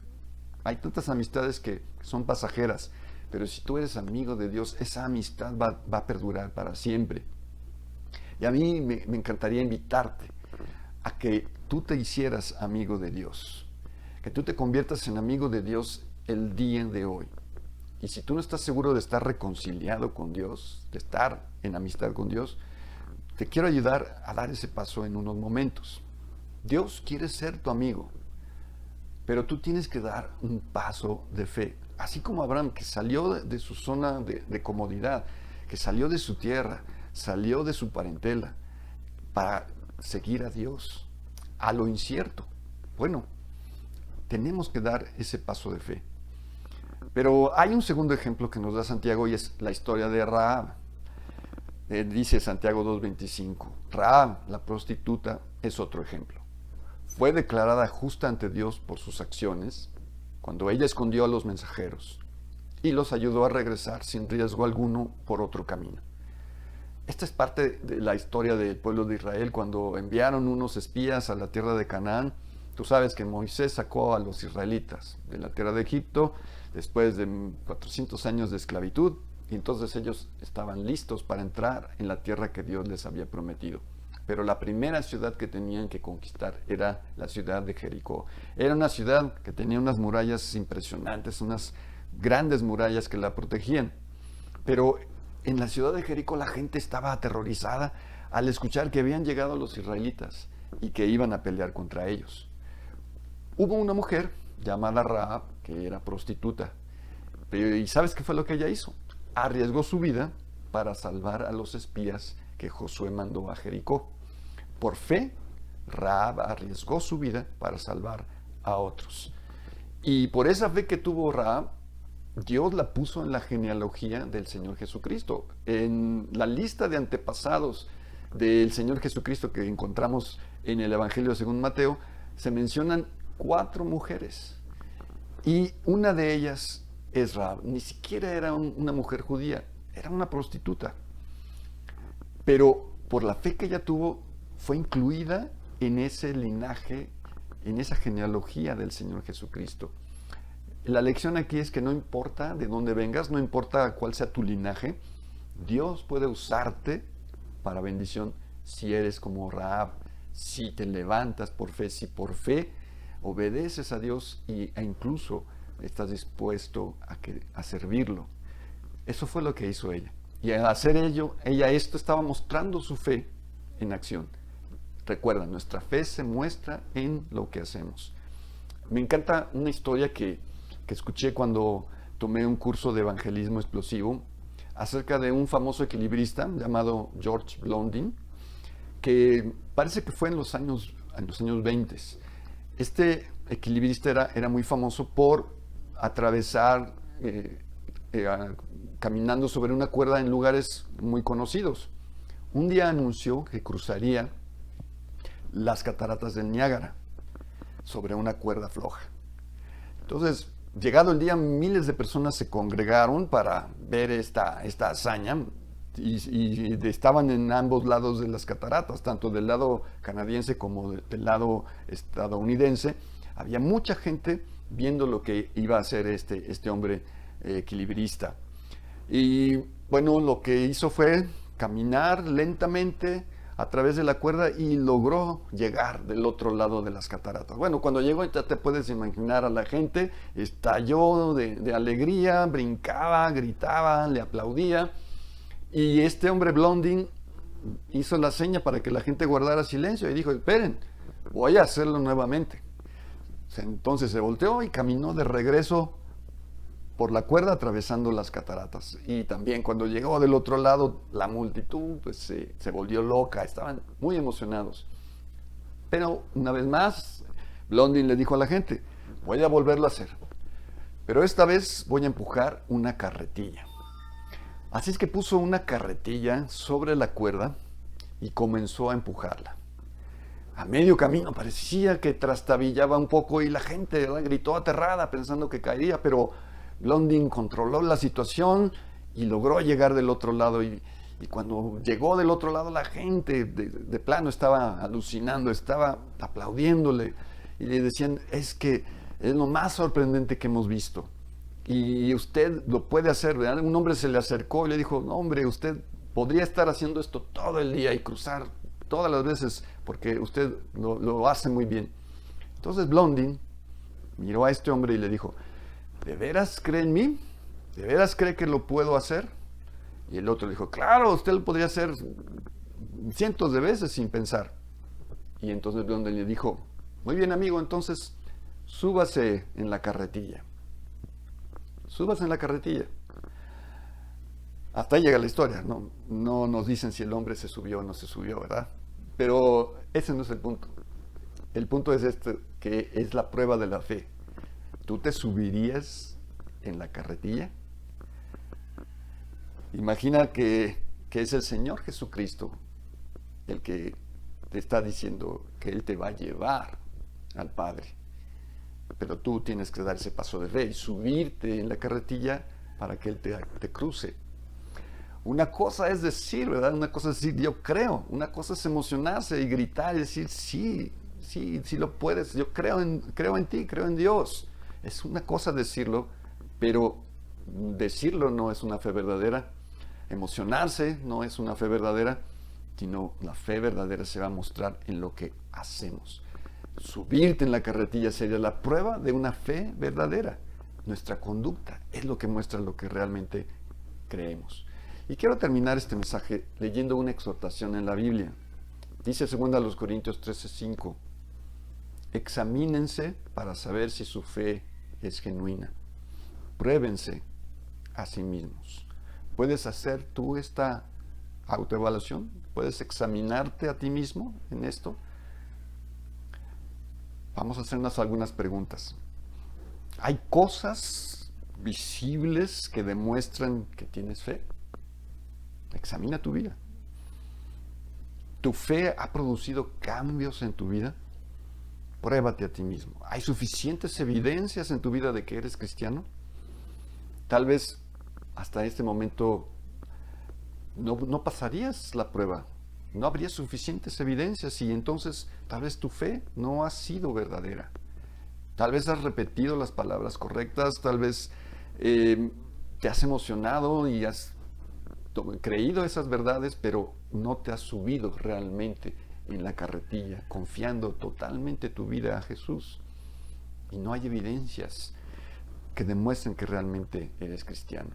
Hay tantas amistades que son pasajeras. Pero si tú eres amigo de Dios, esa amistad va a perdurar para siempre. Y a mí me encantaría invitarte a que tú te hicieras amigo de Dios, que tú te conviertas en amigo de Dios el día de hoy. Y si tú no estás seguro de estar reconciliado con Dios, de estar en amistad con Dios, te quiero ayudar a dar ese paso en unos momentos. Dios quiere ser tu amigo, pero tú tienes que dar un paso de fe. Así como Abraham, que salió de su zona de comodidad, que salió de su tierra, salió de su parentela para seguir a Dios, a lo incierto. Bueno, tenemos que dar ese paso de fe. Pero hay un segundo ejemplo que nos da Santiago y es la historia de Rahab. Dice Santiago 2:25, Rahab, la prostituta, es otro ejemplo. Fue declarada justa ante Dios por sus acciones cuando ella escondió a los mensajeros y los ayudó a regresar sin riesgo alguno por otro camino. Esta es parte de la historia del pueblo de Israel cuando enviaron unos espías a la tierra de Canaán. Tú sabes que Moisés sacó a los israelitas de la tierra de Egipto después de 400 años de esclavitud y entonces ellos estaban listos para entrar en la tierra que Dios les había prometido. Pero la primera ciudad que tenían que conquistar era la ciudad de Jericó. Era una ciudad que tenía unas murallas impresionantes, unas grandes murallas que la protegían. Pero en la ciudad de Jericó la gente estaba aterrorizada al escuchar que habían llegado los israelitas y que iban a pelear contra ellos. Hubo una mujer llamada Rahab que era prostituta. ¿Y sabes qué fue lo que ella hizo? Arriesgó su vida para salvar a los espías que Josué mandó a Jericó. Por fe, Rahab arriesgó su vida para salvar a otros. Y por esa fe que tuvo Rahab, Dios la puso en la genealogía del Señor Jesucristo. En la lista de antepasados del Señor Jesucristo que encontramos en el Evangelio según Mateo, se mencionan 4 mujeres. Y una de ellas es Rahab. Ni siquiera era una mujer judía, era una prostituta. Pero por la fe que ella tuvo, fue incluida en ese linaje, en esa genealogía del Señor Jesucristo. La lección aquí es que no importa de dónde vengas, no importa cuál sea tu linaje, Dios puede usarte para bendición si eres como Rahab, si te levantas por fe, si por fe obedeces a Dios e incluso estás dispuesto a servirlo. Eso fue lo que hizo ella. Y al hacer ello, ella estaba mostrando su fe en acción. Recuerda, nuestra fe se muestra en lo que hacemos. Me encanta una historia que escuché cuando tomé un curso de evangelismo explosivo acerca de un famoso equilibrista llamado George Blondin, que parece que fue en los años 20. Este equilibrista era muy famoso por atravesar caminando sobre una cuerda en lugares muy conocidos. Un día anunció que cruzaría las cataratas del Niágara sobre una cuerda floja. Entonces, llegado el día, miles de personas se congregaron para ver esta hazaña y estaban en ambos lados de las cataratas, tanto del lado canadiense como del lado estadounidense. Había mucha gente viendo lo que iba a hacer este hombre equilibrista. Y bueno, lo que hizo fue caminar lentamente a través de la cuerda y logró llegar del otro lado de las cataratas. Bueno, cuando llegó, ya te puedes imaginar a la gente, estalló de alegría, brincaba, gritaba, le aplaudía. Y este hombre Blondin hizo la seña para que la gente guardara silencio y dijo, esperen, voy a hacerlo nuevamente. Entonces se volteó y caminó de regreso por la cuerda atravesando las cataratas. Y también cuando llegó del otro lado, la multitud pues, se volvió loca, estaban muy emocionados. Pero una vez más, Blondin le dijo a la gente, voy a volverlo a hacer, pero esta vez voy a empujar una carretilla. Así es que puso una carretilla sobre la cuerda y comenzó a empujarla. A medio camino parecía que trastabillaba un poco y la gente, ¿verdad?, gritó aterrada pensando que caería, pero Blondin controló la situación y logró llegar del otro lado. Y cuando llegó del otro lado, la gente de plano estaba alucinando, estaba aplaudiéndole y le decían, es que es lo más sorprendente que hemos visto. Y usted lo puede hacer, ¿verdad? Un hombre se le acercó y le dijo, no, hombre, usted podría estar haciendo esto todo el día y cruzar todas las veces porque usted lo hace muy bien. Entonces Blondin miró a este hombre y le dijo, ¿de veras cree en mí? ¿De veras cree que lo puedo hacer? Y el otro le dijo, claro, usted lo podría hacer cientos de veces sin pensar. Y entonces Blondin le dijo, muy bien, amigo, entonces súbase en la carretilla. Súbase en la carretilla. Hasta ahí llega la historia, ¿no? No nos dicen si el hombre se subió o no se subió, ¿verdad? Pero ese no es el punto. El punto es este, que es la prueba de la fe. ¿Tú te subirías en la carretilla? Imagina que es el Señor Jesucristo el que te está diciendo que Él te va a llevar al Padre. Pero tú tienes que dar ese paso de fe y subirte en la carretilla para que Él te cruce. Una cosa es decir, ¿verdad? Una cosa es decir, yo creo. Una cosa es emocionarse y gritar y decir, sí lo puedes. Yo creo en ti, creo en Dios. Es una cosa decirlo, pero decirlo no es una fe verdadera. Emocionarse no es una fe verdadera, sino la fe verdadera se va a mostrar en lo que hacemos. Subirte en la carretilla sería la prueba de una fe verdadera. Nuestra conducta es lo que muestra lo que realmente creemos. Y quiero terminar este mensaje leyendo una exhortación en la Biblia. Dice 2 Corintios 13:5, examínense para saber si su fe es genuina. Pruébense a sí mismos. ¿Puedes hacer tú esta autoevaluación? ¿Puedes examinarte a ti mismo en esto? Vamos a hacernos algunas preguntas. ¿Hay cosas visibles que demuestran que tienes fe? Examina tu vida. ¿Tu fe ha producido cambios en tu vida? Pruébate a ti mismo. ¿Hay suficientes evidencias en tu vida de que eres cristiano? Tal vez hasta este momento no pasarías la prueba. No habría suficientes evidencias y entonces tal vez tu fe no ha sido verdadera. Tal vez has repetido las palabras correctas, tal vez te has emocionado y has creído esas verdades, pero no te has subido realmente en la carretilla, confiando totalmente tu vida a Jesús. Y no hay evidencias. que demuestren que realmente eres cristiano.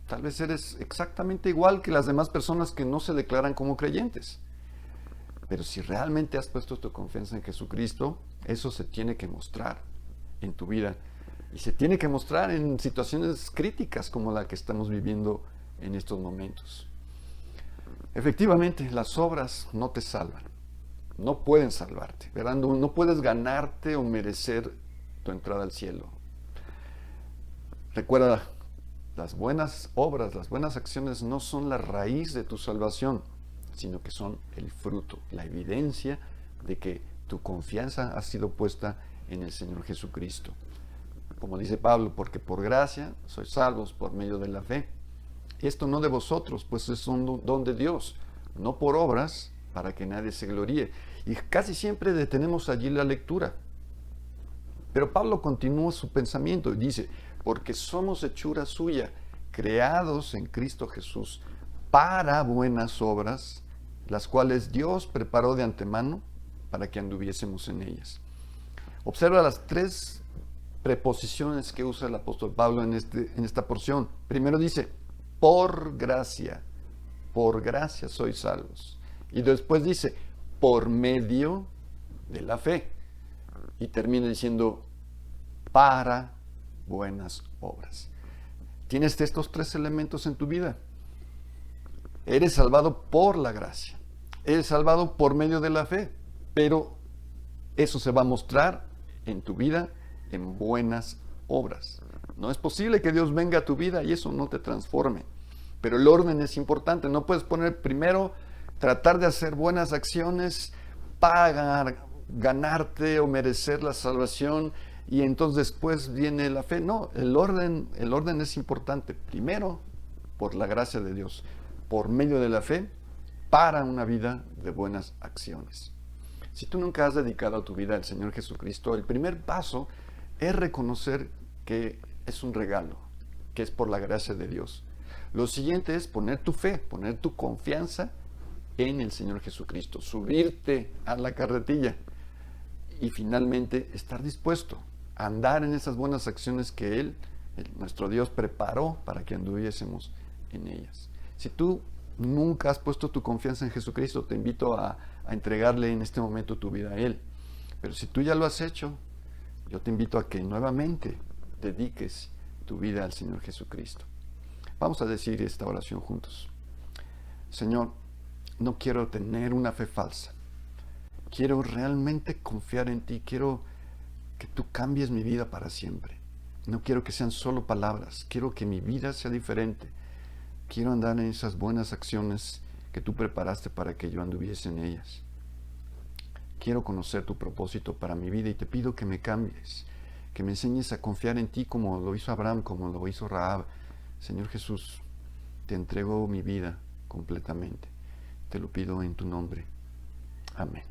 Tal vez eres exactamente igual que las demás personas que no se declaran como creyentes. Pero si realmente has puesto tu confianza en Jesucristo, eso se tiene que mostrar en tu vida. Y se tiene que mostrar en situaciones críticas como la que estamos viviendo en estos momentos. Efectivamente, las obras no te salvan. No pueden salvarte, ¿verdad? No puedes ganarte o merecer tu entrada al cielo. Recuerda, las buenas obras, las buenas acciones no son la raíz de tu salvación, sino que son el fruto, la evidencia de que tu confianza ha sido puesta en el Señor Jesucristo. Como dice Pablo, porque por gracia sois salvos por medio de la fe. Esto no de vosotros, pues es un don de Dios, no por obras, para que nadie se gloríe. Y casi siempre detenemos allí la lectura. Pero Pablo continúa su pensamiento y dice, porque somos hechura suya, creados en Cristo Jesús para buenas obras, las cuales Dios preparó de antemano para que anduviésemos en ellas. Observa las tres preposiciones que usa el apóstol Pablo en esta porción. Primero dice, por gracia sois salvos. Y después dice, por medio de la fe. Y termina diciendo, para buenas obras. Tienes estos tres elementos en tu vida. Eres salvado por la gracia. Eres salvado por medio de la fe. Pero eso se va a mostrar en tu vida en buenas obras. No es posible que Dios venga a tu vida y eso no te transforme. Pero el orden es importante. No puedes poner primero tratar de hacer buenas acciones para ganarte o merecer la salvación y entonces después viene la fe. No, el orden es importante. Primero, por la gracia de Dios, por medio de la fe, para una vida de buenas acciones. Si tú nunca has dedicado tu vida al Señor Jesucristo, el primer paso es reconocer que es un regalo, que es por la gracia de Dios. Lo siguiente es poner tu fe, poner tu confianza en el Señor Jesucristo, subirte a la carretilla y finalmente estar dispuesto a andar en esas buenas acciones que Él, nuestro Dios, preparó para que anduviésemos en ellas. Si tú nunca has puesto tu confianza en Jesucristo, te invito a entregarle en este momento tu vida a Él. Pero si tú ya lo has hecho, yo te invito a que nuevamente dediques tu vida al Señor Jesucristo. Vamos a decir esta oración juntos. Señor, no quiero tener una fe falsa. Quiero realmente confiar en ti. Quiero que tú cambies mi vida para siempre. No quiero que sean solo palabras. Quiero que mi vida sea diferente. Quiero andar en esas buenas acciones que tú preparaste para que yo anduviese en ellas. Quiero conocer tu propósito para mi vida y te pido que me cambies, que me enseñes a confiar en ti como lo hizo Abraham, como lo hizo Rahab. Señor Jesús, te entrego mi vida completamente. Te lo pido en tu nombre. Amén.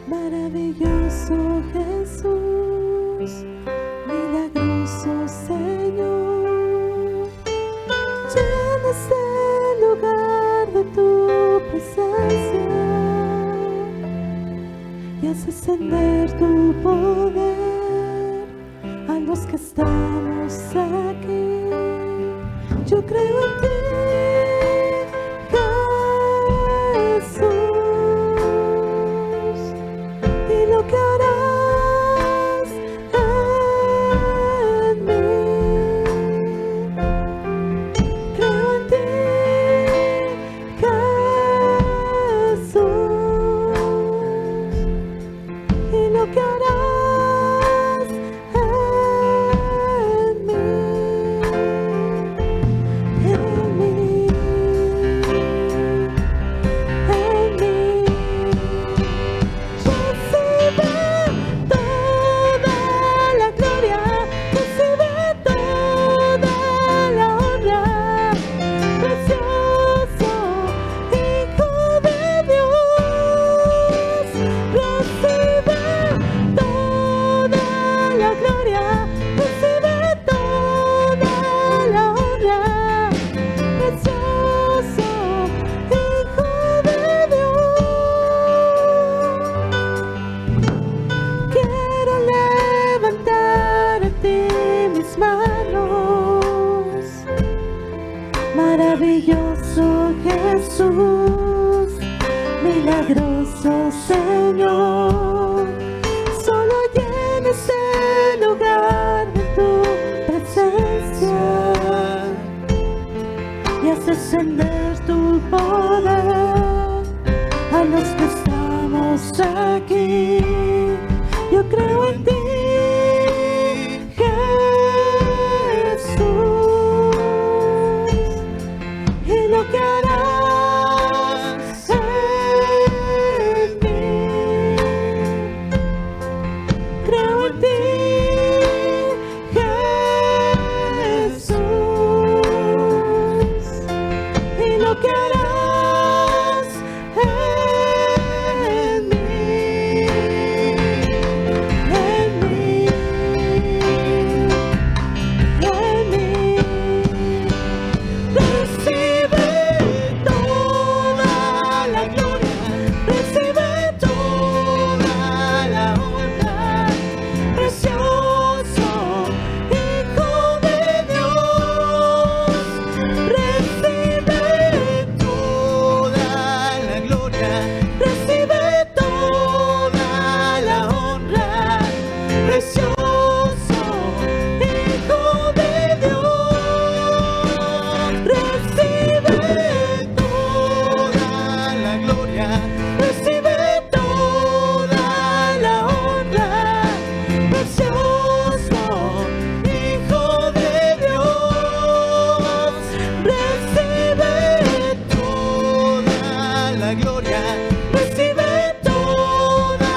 Maravilloso Jesús, milagroso Señor, llena este lugar de tu presencia y haz descender tu poder a los que estamos aquí. Yo creo en ti, Jesús. tus manos. Maravilloso Jesús, milagroso Señor, solo llena ese lugar de tu presencia y hace ascender tu poder a los que estamos aquí. Yo creo en ti, Jesús, y lo que harás en mí. Creo en ti, Jesús, y lo que harás en mí, en mí, en mí. Recibe toda la gloria, recibe toda la honra, precioso Hijo de Dios. Recibe toda la gloria, recibe toda la honra, precioso Hijo de Dios. Recibe toda la gloria, recibe toda la honra, precioso Hijo de Dios. Recibe toda la gloria, recibe toda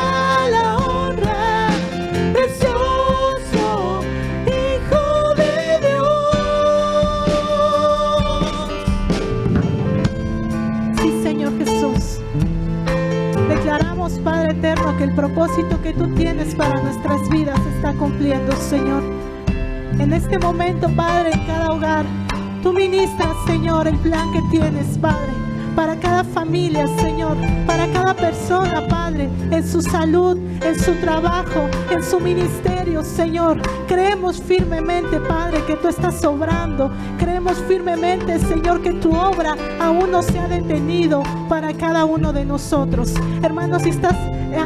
la honra, precioso Hijo de Dios. Sí, Señor Jesús. Declaramos, Padre eterno, que el propósito que tú tienes para nuestras vidas se está cumpliendo, Señor. En este momento, Padre, en cada hogar, tú ministras, Señor, el plan que tienes, Padre, para cada familia, Señor, para cada persona, Padre, en su salud, en su trabajo, en su ministerio, Señor. Creemos firmemente, Padre, que tú estás obrando. Creemos firmemente, Señor, que tu obra aún no se ha detenido para cada uno de nosotros. Hermanos, si estás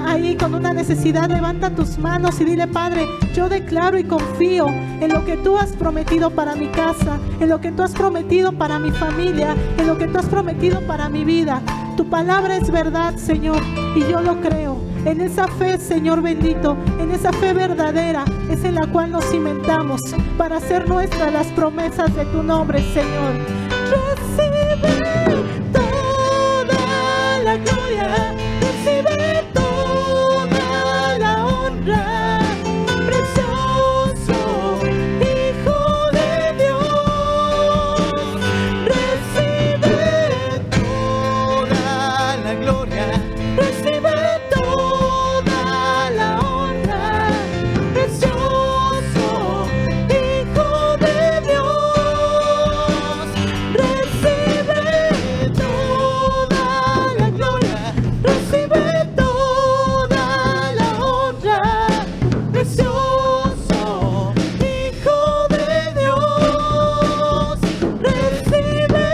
ahí con una necesidad, levanta tus manos y dile: Padre, yo declaro y confío en lo que tú has prometido para mi casa, en lo que tú has prometido para mi familia, en lo que tú has prometido para mi vida. Tu palabra es verdad, Señor, y yo lo creo. En esa fe, Señor bendito, en esa fe verdadera es en la cual nos cimentamos para hacer nuestras las promesas de tu nombre, Señor. Recibe toda la gloria, recibe toda la honra, precioso Hijo de Dios. Recibe toda la gloria, recibe toda la honra, precioso Hijo de Dios. Recibe toda la gloria, recibe toda la honra, precioso Hijo de Dios. Recibe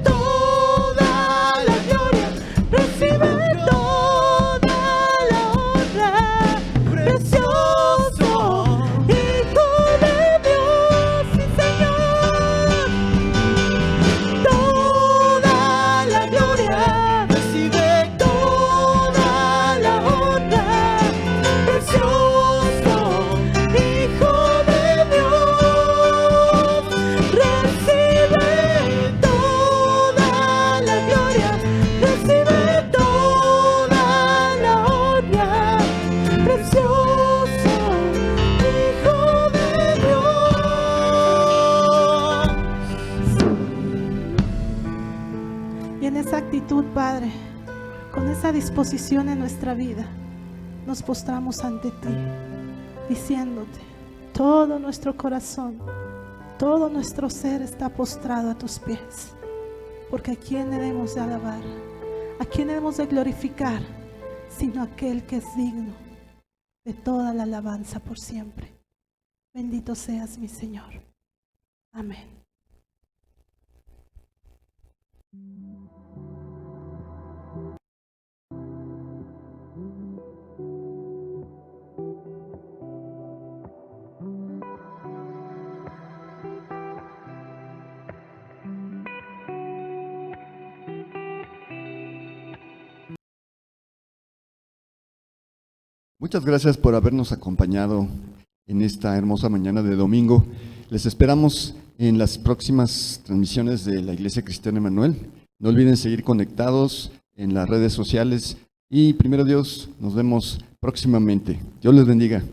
toda la gloria, recibe toda la honra, precioso Hijo de Dios. Sí, Señor. Toda la gloria, recibe toda la honra, precioso Hijo de Dios. Recibe toda la gloria, recibe toda la honra, precioso Hijo de Dios. Y en esa actitud, Padre, con esa disposición en nuestra vida, nos postramos ante ti, diciéndote: todo nuestro corazón, todo nuestro ser está postrado a tus pies. Porque ¿a quién debemos de alabar? ¿A quién debemos de glorificar? Sino aquel que es digno de toda la alabanza por siempre. Bendito seas, mi Señor. Amén. Muchas gracias por habernos acompañado en esta hermosa mañana de domingo. Les esperamos en las próximas transmisiones de la Iglesia Cristiana Emanuel. No olviden seguir conectados en las redes sociales y primero Dios, nos vemos próximamente. Dios les bendiga.